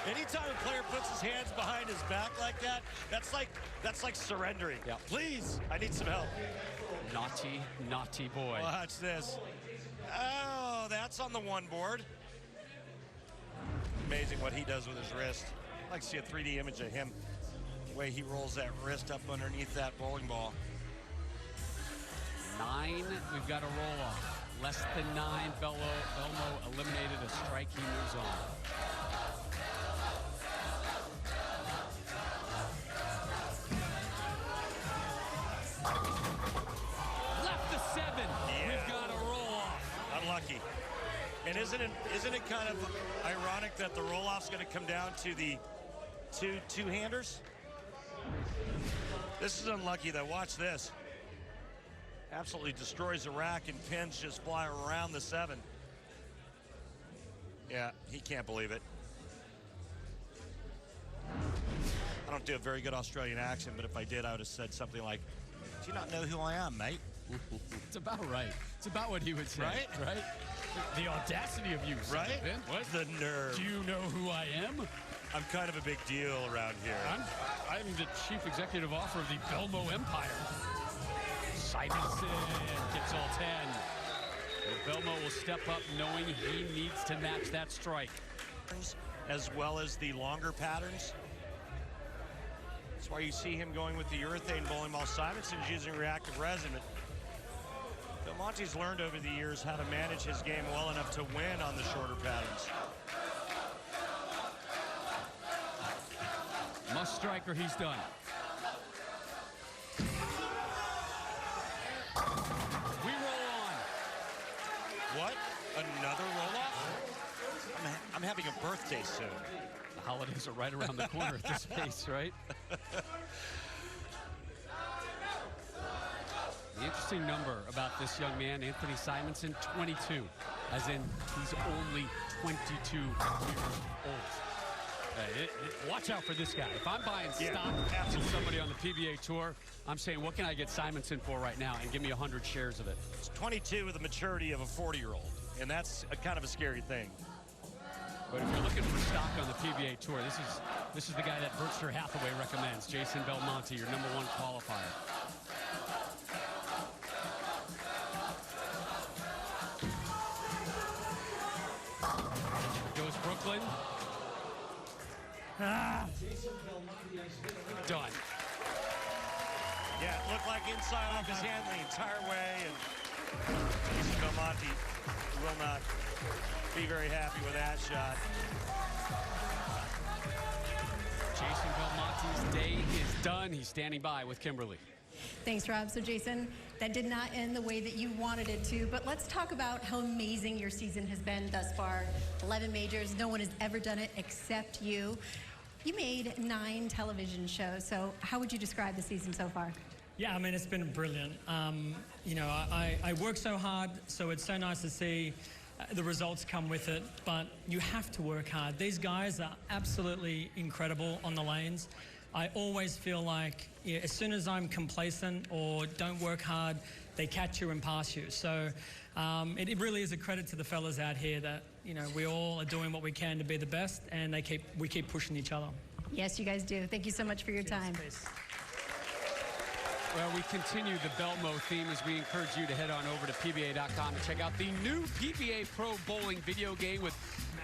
Anytime a player puts his hands behind his back like that, that's like surrendering. Yeah. Please, I need some help. Naughty, naughty boy. Watch this. Oh, that's on the 1 board. Amazing what he does with his wrist. I'd like to see a 3D image of him. The way he rolls that wrist up underneath that bowling ball. 9, we've got a roll off. Less than 9, Belmo eliminated a strike. He moves on. Left the 7. Yeah. We've got a roll off. Unlucky. And isn't it kind of ironic that the roll-off's going to come down to the two-handers? This is unlucky, though. Watch this. Absolutely destroys the rack, and pins just fly around the 7. Yeah, he can't believe it. I don't do a very good Australian accent, but if I did, I would have said something like, "Do you not know who I am, mate?" It's about right. It's about what he would say. Right? Right? The audacity of you, Right? Simon. What? The nerve. Do you know who I am? I'm kind of a big deal around here. I'm the chief executive officer of the Belmo Empire. Simonson gets all 10. And Belmo will step up knowing he needs to match that strike. As well as the longer patterns. That's why you see him going with the urethane bowling ball. Simonson's using reactive resin. But Belmonte's learned over the years how to manage his game well enough to win on the shorter patterns. Must strike or he's done. We roll on. What? Another roll-off? I'm having a birthday soon. The holidays are right around the corner at this pace, right? The interesting number about this young man, Anthony Simonson, 22. As in, he's only 22 years old. Watch out for this guy. If I'm buying stock to somebody on the PBA Tour, I'm saying, what can I get Simonson for right now? And give me 100 shares of it. It's 22 with the maturity of a 40-year-old, and that's kind of a scary thing. But if you're looking for stock on the PBA Tour, this is the guy that Berkshire Hathaway recommends, Jason Belmonte, your #1 qualifier. Here goes Brooklyn. Done. Yeah, it looked like inside off his hand the entire way, and Jason Belmonte will not be very happy with that shot. Jason Belmonte's day is done. He's standing by with Kimberly. Thanks, Rob. So, Jason, that did not end the way that you wanted it to, but let's talk about how amazing your season has been thus far. 11 majors. No one has ever done it except you. You made 9 television shows, so how would you describe the season so far? Yeah, I mean, it's been brilliant. You know, I work so hard, so it's so nice to see the results come with it, but you have to work hard. These guys are absolutely incredible on the lanes. I always feel like as soon as I'm complacent or don't work hard, they catch you and pass you. So it really is a credit to the fellas out here that, you know, we all are doing what we can to be the best, and we keep pushing each other. Yes, you guys do. Thank you so much for your time. Well, we continue the Belmo theme as we encourage you to head on over to PBA.com and check out the new PBA Pro Bowling video game with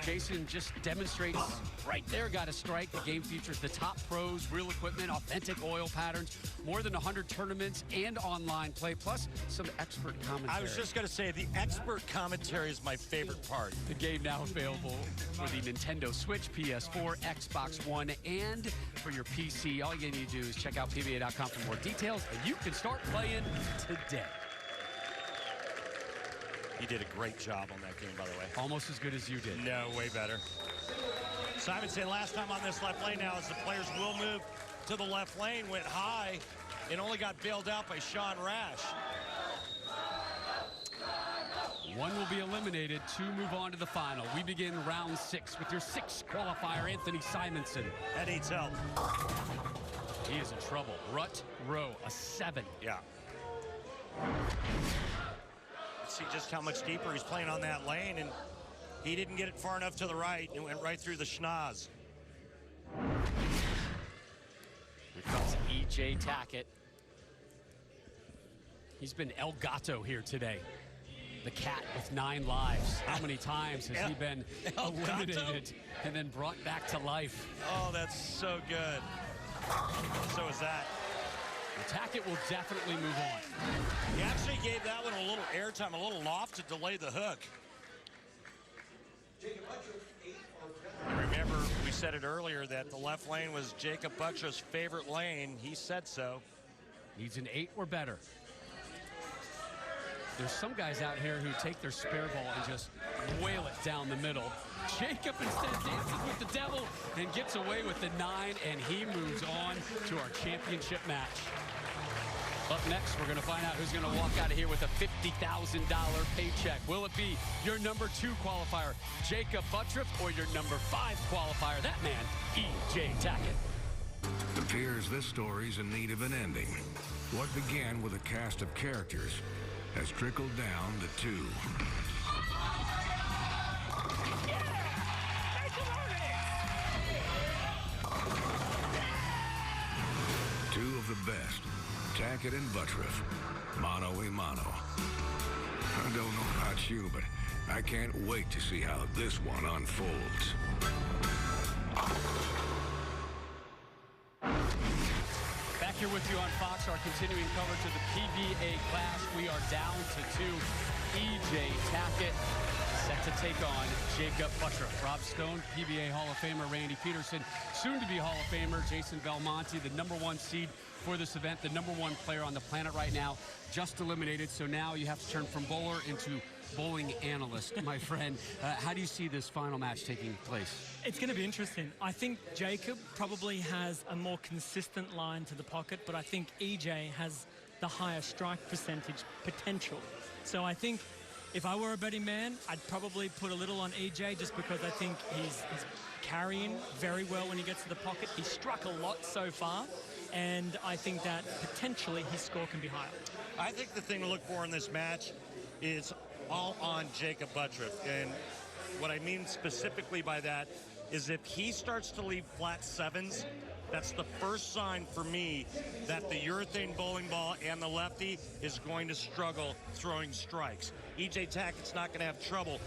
Jason just demonstrates right there, got a strike. The game features the top pros, real equipment, authentic oil patterns, more than 100 tournaments and online play, plus some expert commentary. I was just going to say, the expert commentary is my favorite part. The game now available for the Nintendo Switch, PS4, Xbox One, and for your PC. All you need to do is check out PBA.com for more details, and you can start playing today. He did a great job on that game, by the way. Almost as good as you did. No, way better. Simonson, last time on this left lane now, as the players will move to the left lane, went high and only got bailed out by Sean Rash. One will be eliminated, 2 move on to the final. We begin round 6 with your 6th qualifier, Anthony Simonson. That needs help. He is in trouble. Rut row, a 7. Yeah. See just how much deeper he's playing on that lane, and he didn't get it far enough to the right. It went right through the schnoz. Here comes E.J. Tackett. He's been El Gato here today. The cat with 9 lives. How many times has he been eliminated and then brought back to life? Oh, that's so good. So is that. Tackett will definitely move on. He actually gave that one a little airtime, a little loft to delay the hook. Remember, we said it earlier that the left lane was Jacob Butturff's favorite lane. He said so. Needs an 8 or better. There's some guys out here who take their spare ball and just whale it down the middle. Jacob instead dances with the devil and gets away with the 9, and he moves on to our championship match. Up next, we're going to find out who's going to walk out of here with a $50,000 paycheck. Will it be your #2 qualifier, Jacob Butturff, or your #5 qualifier, that man, E.J. Tackett? Appears this story's in need of an ending. What began with a cast of characters has trickled down to 2. Two of the best, Tackett and Butturff, mano a mano. I don't know about you, but I can't wait to see how this one unfolds. Back here with you on Fox, our continuing coverage of the PBA Clash. We are down to 2. E.J. Tackett set to take on Jacob Butturff. Rob Stone, PBA Hall of Famer Randy Peterson, soon-to-be Hall of Famer Jason Belmonte, the #1 seed for this event, the #1 player on the planet right now, just eliminated. So now you have to turn from bowler into bowling analyst, my friend. How do you see this final match taking place? It's going to be interesting. I think Jacob probably has a more consistent line to the pocket, but I think EJ has the higher strike percentage potential. So I think If I were a betting man, I'd probably put a little on EJ just because I think he's carrying very well when he gets to the pocket. He's struck a lot so far, and I think that potentially his score can be higher. I think the thing to look for in this match is all on Jacob Butturff. And what I mean specifically by that is if he starts to leave flat sevens, that's the first sign for me that the urethane bowling ball and the lefty is going to struggle throwing strikes. EJ Tackett's not going to have trouble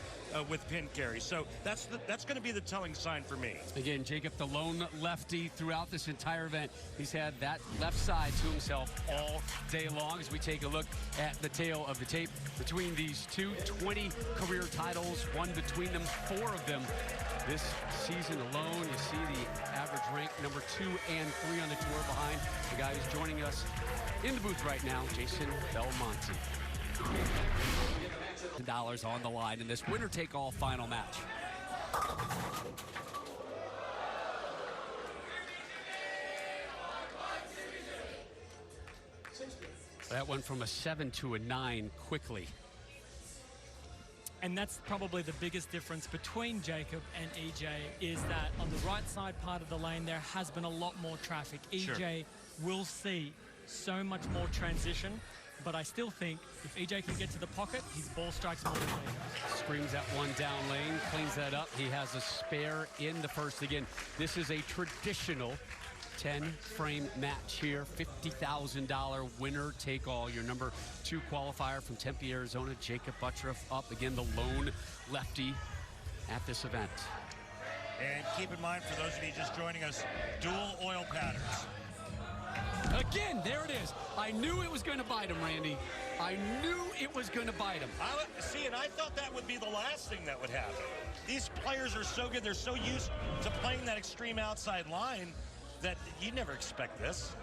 with pin carry. So that's going to be the telling sign for me. Again, Jacob, the lone lefty throughout this entire event. He's had that left side to himself all day long. As we take a look at the tail of the tape between these two, 20 career titles, one between them, 4 of them this season alone. You see the average rank number 2 and 3 on the tour behind the guy who's joining us in the booth right now, Jason Belmonte. $10 on the line in this winner-take-all final match. That went from a 7 to a 9 quickly. And that's probably the biggest difference between Jacob and EJ is that on the right side part of the lane, there has been a lot more traffic. EJ will see so much more transition, but I still think if EJ can get to the pocket, his ball strikes more than Jacob. Screams that one down lane, cleans that up. He has a spare in the first. Again, this is a traditional 10-frame match here, $50,000 winner take all. Your number 2 qualifier from Tempe, Arizona, Jacob Butturff, up again, the lone lefty at this event. And keep in mind, for those of you just joining us, dual oil patterns. Again, there it is. I knew it was going to bite him, Randy. I knew it was going to bite him. See, and I thought that would be the last thing that would happen. These players are so good. They're so used to playing that extreme outside line that you never expect this.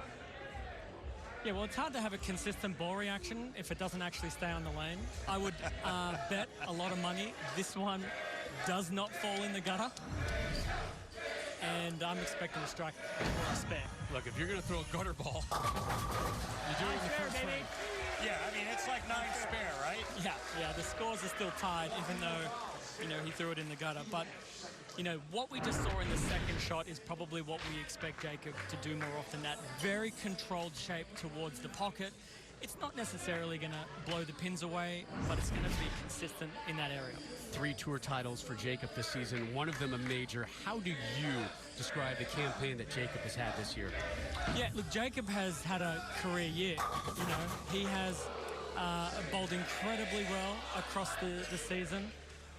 Yeah, well, it's hard to have a consistent ball reaction if it doesn't actually stay on the lane. I would bet a lot of money this one does not fall in the gutter. And I'm expecting a strike or a spare. Look, if you're going to throw a gutter ball, you're doing the first frame. Yeah, I mean, it's like 9 spare, right? Yeah, the scores are still tied, even though, you know, he threw it in the gutter. But, you know, what we just saw in the second shot is probably what we expect Jacob to do more often. That very controlled shape towards the pocket. It's not necessarily going to blow the pins away, but it's going to be consistent in that area. 3 tour titles for Jacob this season, one of them a major. How do you describe the campaign that Jacob has had this year? Yeah, look, Jacob has had a career year. You know, he has bowled incredibly well across the season.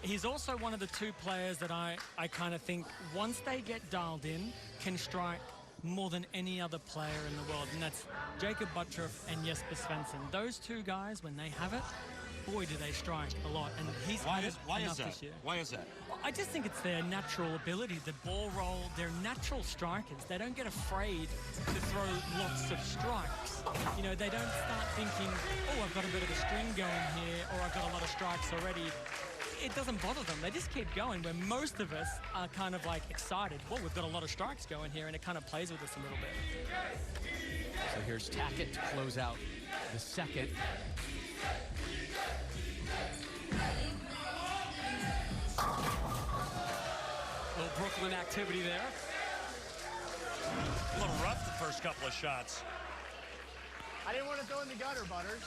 He's also one of the 2 players that I kind of think, once they get dialed in, can strike more than any other player in the world, and that's Jacob Butturff and Jesper Svensson. Those 2 guys, when they have it, boy, do they strike a lot. And he's Why had is enough that? this year. Why is that? Well, I just think it's their natural ability, the ball roll. They're natural strikers. They don't get afraid to throw lots of strikes. You know, they don't start thinking, oh, I've got a bit of a string going here, or I've got a lot of strikes already. It doesn't bother them. They just keep going, where most of us are kind of like excited. Well, we've got a lot of strikes going here, and it kind of plays with us a little bit. So here's Tackett to close out the second. A little Brooklyn activity there. A little rough the first couple of shots. I didn't want to throw in the gutter, Butters.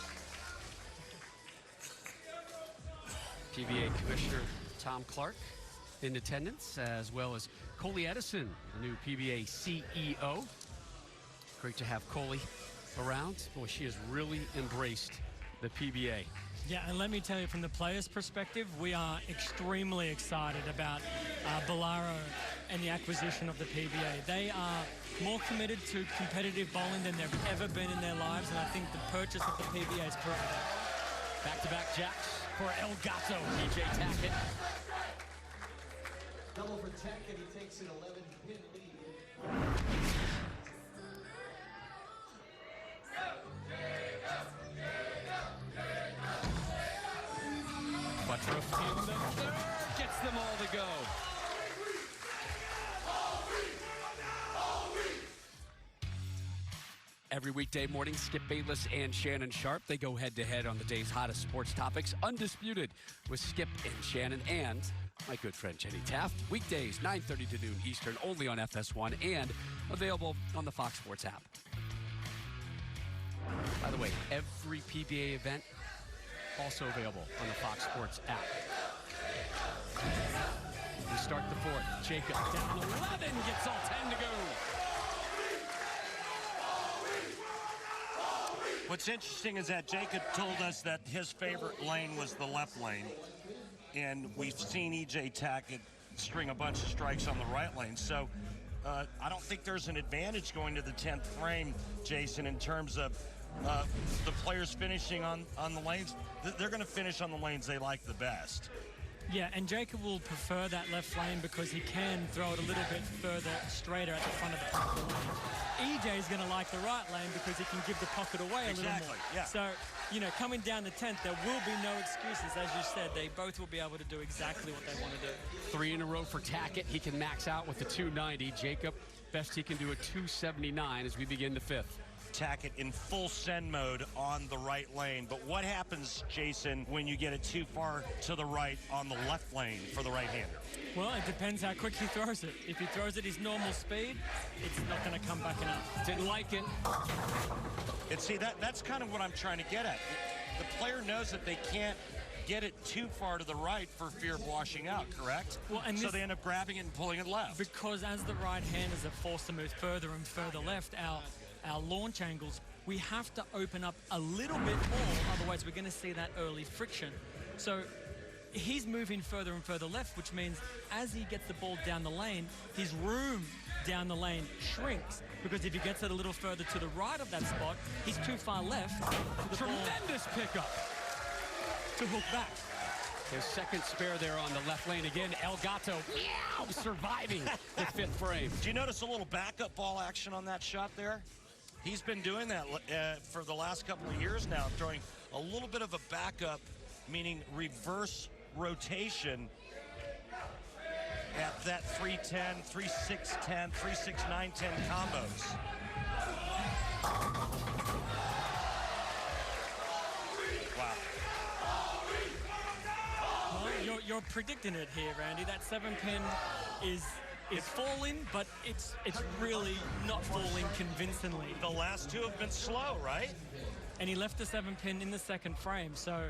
PBA Commissioner Tom Clark in attendance, as well as Coley Edison, the new PBA CEO. Great to have Coley around. Boy, she has really embraced the PBA. Yeah, and let me tell you, from the players' perspective, we are extremely excited about Bolaro and the acquisition of the PBA. They are more committed to competitive bowling than they've ever been in their lives, and I think the purchase of the PBA is proven. Back-to-back jacks for El Gato, EJ Tackett. Double for Tackett, he takes an 11-pin lead. Butturff in the third, gets them all to go. Every weekday morning, Skip Bayless and Shannon Sharp, they go head-to-head on the day's hottest sports topics, Undisputed with Skip and Shannon and my good friend Jenny Taft. Weekdays, 9:30 to noon Eastern, only on FS1 and available on the Fox Sports app. By the way, every PBA event also available on the Fox Sports app. We start the fourth. Jacob down 11, gets all 10 to go. What's interesting is that Jacob told us that his favorite lane was the left lane, and we've seen E.J. Tackett string a bunch of strikes on the right lane. So I don't think there's an advantage going to the 10th frame, Jason, in terms of the players finishing on the lanes. They're going to finish on the lanes they like the best. Yeah, and Jacob will prefer that left lane because he can throw it a little bit further straighter at the front of the pocket lane. EJ is going to like the right lane because he can give the pocket away a little more. Yeah. So, you know, coming down the 10th, there will be no excuses. As you said, they both will be able to do exactly what they want to do. 3 in a row for Tackett. He can max out with the 290. Jacob, best he can do a 279 as we begin the fifth. Tackett in full send mode on the right lane. But what happens, Jason, when you get it too far to the right on the left lane for the right-hander? Well, it depends how quick he throws it. If he throws it his normal speed, it's not going to come back enough. Didn't like it. And see, that's kind of what I'm trying to get at. The player knows that they can't get it too far to the right for fear of washing out, correct? Well, and so they end up grabbing it and pulling it left. Because as the right-handers are forced to move further and further left, our launch angles, we have to open up a little bit more, otherwise we're going to see that early friction. So he's moving further and further left, which means as he gets the ball down the lane, his room down the lane shrinks, because if he gets it a little further to the right of that spot, he's too far left for the Tremendous pickup to hook back. His second spare there on the left lane again. El Gato surviving the fifth frame. Do you notice a little backup ball action on that shot there? He's been doing that for the last couple of years now, throwing a little bit of a backup, meaning reverse rotation at that 3-10, 3-6-10, 3-6-9-10 combos. Wow. Well, you're predicting it here, Randy. That 7-pin is falling, but it's really not falling convincingly. The last two have been slow, right? And he left the 7-pin in the second frame. So,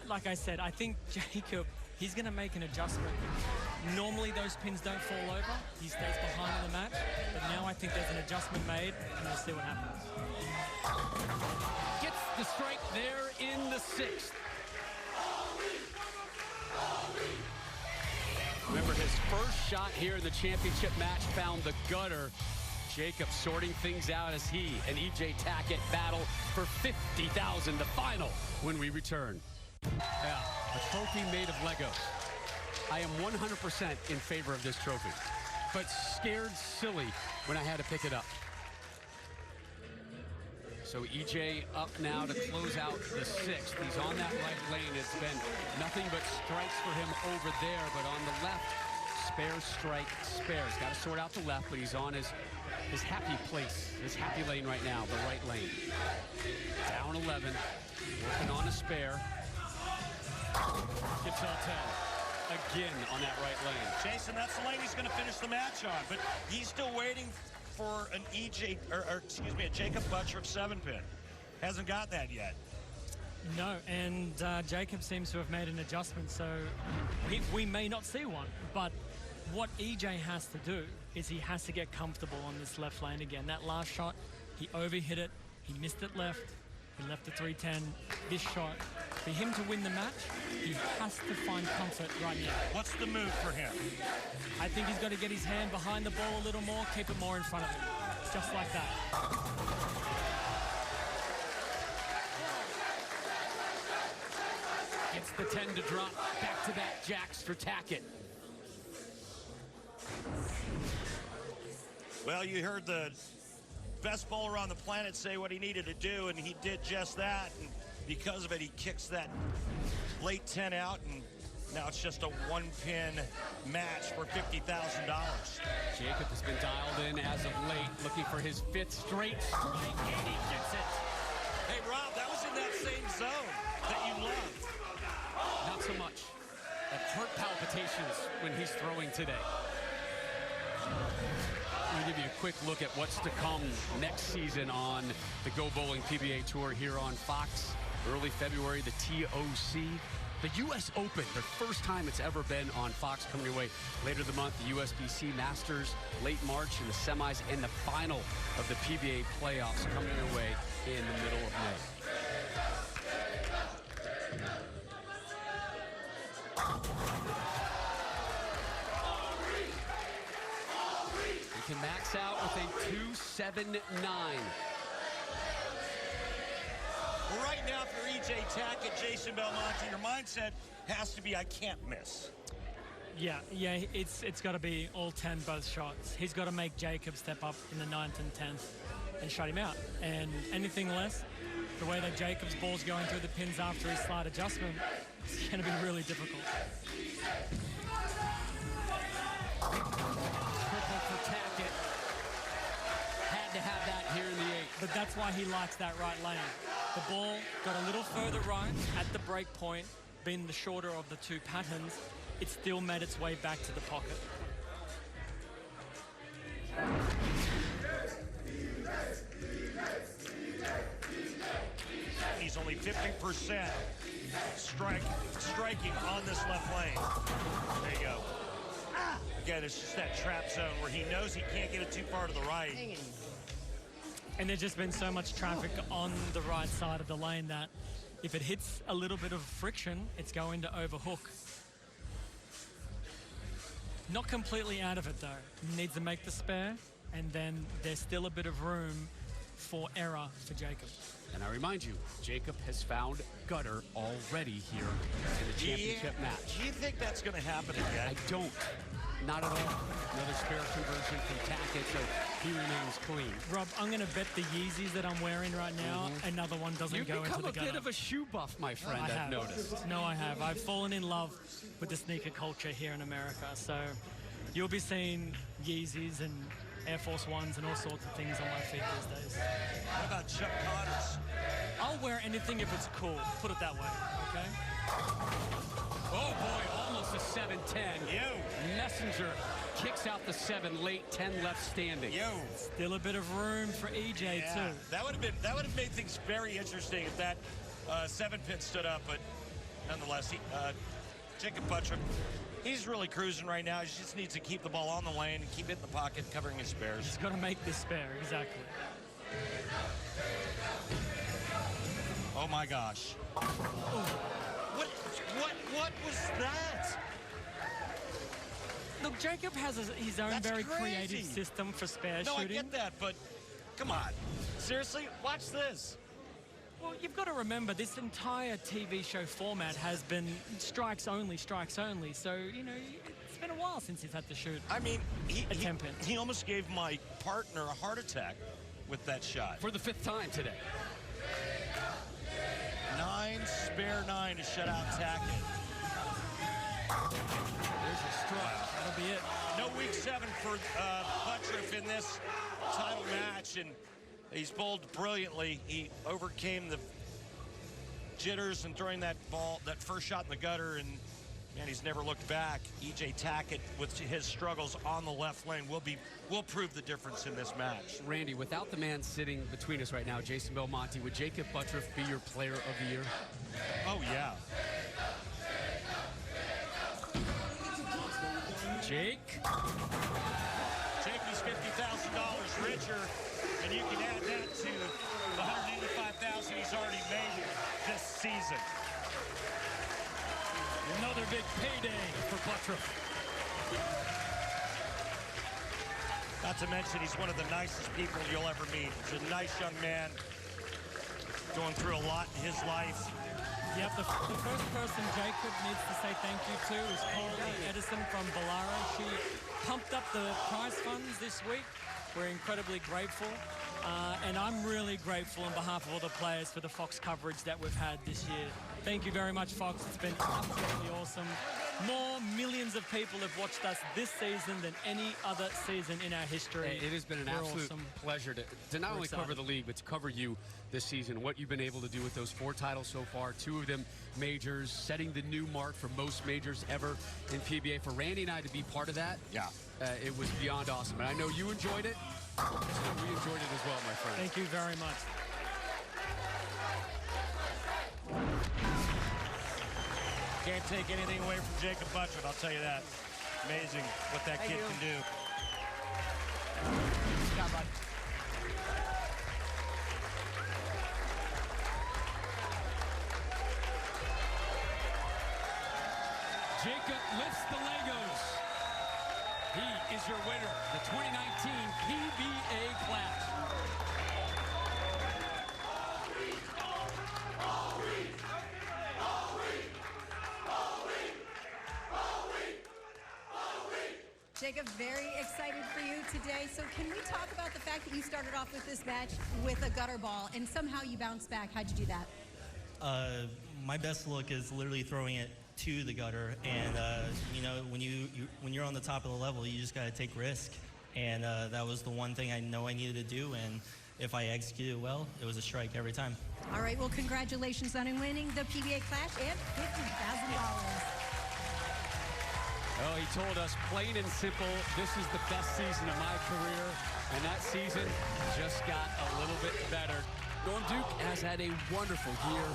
like I said, I think Jacob, he's going to make an adjustment. Normally those pins don't fall over. He stays behind in the match. But now I think there's an adjustment made, and we'll see what happens. Gets the strike there in the sixth. Remember, his first shot here in the championship match found the gutter. Jacob sorting things out as he and E.J. Tackett battle for $50,000, the final, when we return. Yeah, a trophy made of Legos. I am 100% in favor of this trophy, but scared silly when I had to pick it up. So E.J. up now to close out the sixth. He's on that right lane. It's been nothing but strikes for him over there, but on the left, spare, strike, spare. He's got to sort out the left, but he's on his happy place, his happy lane right now, the right lane. Down 11, working on a spare. Gets all 10. Again on that right lane. Jason, that's the lane he's going to finish the match on, but he's still waiting for an a Jacob Butturff 7-pin. Hasn't got that yet. No, and Jacob seems to have made an adjustment, so we may not see one. But what EJ has to do is he has to get comfortable on this left lane again. That last shot, he overhit it, he missed it left, he left the 310. This shot, for him to win the match, he has to find comfort right now. What's the move for him? I think he's got to get his hand behind the ball a little more, keep it more in front of him. Just like that. Gets the 10 to drop. Back to back jacks for Tackett. Well, you heard the best bowler on the planet say what he needed to do, and he did just that. And because of it, he kicks that late 10 out and Now it's just a one-pin match for $50,000. Jacob has been dialed in as of late, looking for his 5th straight strike, and he gets it. Hey, Rob, that was in that same zone that you loved. Not so much. That heart palpitations when he's throwing today. I'm going to give you a quick look at what's to come next season on the Go Bowling PBA Tour here on Fox. Early February, the TOC. The U.S. Open, the first time it's ever been on Fox, coming your way later the month. The USBC Masters, late March in the semis, and the final of the PBA playoffs coming your way in the middle of May. He can max out with a 2.79. Well, right now, for EJ Tackett, Jason Belmonte, your mindset has to be, I can't miss. Yeah, it's got to be all 10 both shots. He's got to make Jacob step up in the 9th and 10th and shut him out. And anything less, the way that Jacob's ball's going through the pins after his slight adjustment, it's going to be really difficult. Triple for Tackett. Had to have that here in the 8th. But that's why he likes that right lane. The ball got a little further right at the break point, being the shorter of the two patterns. It still made its way back to the pocket. He's only 50% striking on this left lane. There you go. Again, it's just that trap zone where he knows he can't get it too far to the right. And there's just been so much traffic on the right side of the lane that if it hits a little bit of friction, it's going to overhook. Not completely out of it, though. Needs to make the spare, and then there's still a bit of room for error for Jacob. And I remind you, Jacob has found gutter already here in the championship match. Do you think that's going to happen again? I don't. Not at all. Another spare conversion from Tackett, so he remains clean. Rob, I'm going to bet the Yeezys that I'm wearing right now, another one doesn't go into the gutter. You've become a bit of a shoe buff, my friend, I've noticed. No, I have. I've fallen in love with the sneaker culture here in America. So you'll be seeing Yeezys and Air Force Ones and all sorts of things on my feet these days. What about Chuck Connors? I'll wear anything if it's cool. Put it that way, okay? Oh, boy, almost a 7-10. Messenger kicks out the 7 late, 10 left standing. Still a bit of room for EJ, too. That would have made things very interesting if that 7-pin stood up, but nonetheless, Jacob Butturff, he's really cruising right now. He just needs to keep the ball on the lane and keep it in the pocket, covering his spares. He's got to make this spare, exactly. Oh my gosh. What was that? Look, Jacob has his own very creative system for spare shooting. No, I get that, but come on. Seriously, watch this. Well, you've got to remember, this entire TV show format has been strikes only. So, you know, it's been a while since he's had to shoot. I mean, he almost gave my partner a heart attack with that shot. For the 5th time today. 9, spare 9 to shut out Tackett. There's a strike. That'll be it. No week 7 for Butturff in this title match, and he's bowled brilliantly. He overcame the jitters and throwing that ball, that first shot in the gutter, and man, he's never looked back. EJ Tackett, with his struggles on the left lane, will prove the difference in this match. Randy, without the man sitting between us right now, Jason Belmonte, would Jacob Butturff be your player of the year? Oh, yeah. Jake is $50,000 richer, and you can add that to the $185,000 he's already made this season. Another big payday for Butturff. Not to mention, he's one of the nicest people you'll ever meet. He's a nice young man, going through a lot in his life. Yep, the first person Jacob needs to say thank you to is Paulie Edison from Ballara. She pumped up the prize funds this week. We're incredibly grateful. And I'm really grateful on behalf of all the players for the Fox coverage that we've had this year. Thank you very much, Fox. It's been absolutely awesome. More millions of people have watched us this season than any other season in our history. It has been an absolute pleasure to not only cover the league, but to cover you this season. What you've been able to do with those 4 titles so far, 2 of them majors, setting the new mark for most majors ever in PBA. For Randy and I to be part of that, it was beyond awesome. And I know you enjoyed it. So we enjoyed it as well, my friend. Thank you very much. Can't take anything away from Jacob Butturff, I'll tell you that. Amazing what that kid can do. Jacob lifts the Legos. He is your winner, the 2019 PBA Clash. Jacob, very excited for you today. So can we talk about the fact that you started off with this match with a gutter ball and somehow you bounced back? How'd you do that? My best look is literally throwing it to the gutter, and you know, when you're on the top of the level, you just got to take risk, and that was the one thing I know I needed to do, and if I executed well, it was a strike every time. All right, well, congratulations on winning the PBA Clash and $50,000. Oh, he told us plain and simple, this is the best season of my career, and that season just got a little bit better. Norm Duke has had a wonderful year.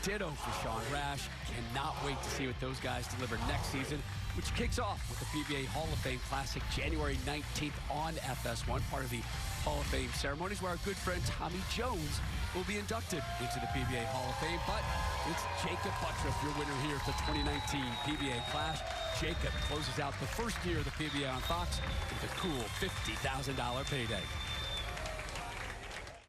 Ditto for Sean Rash. Cannot wait to see what those guys deliver next season, which kicks off with the PBA Hall of Fame Classic January 19th on FS1, part of the Hall of Fame ceremonies where our good friend Tommy Jones will be inducted into the PBA Hall of Fame. But it's Jacob Butturff, your winner here at the 2019 PBA Clash. Jacob closes out the first year of the PBA on Fox with a cool $50,000 payday.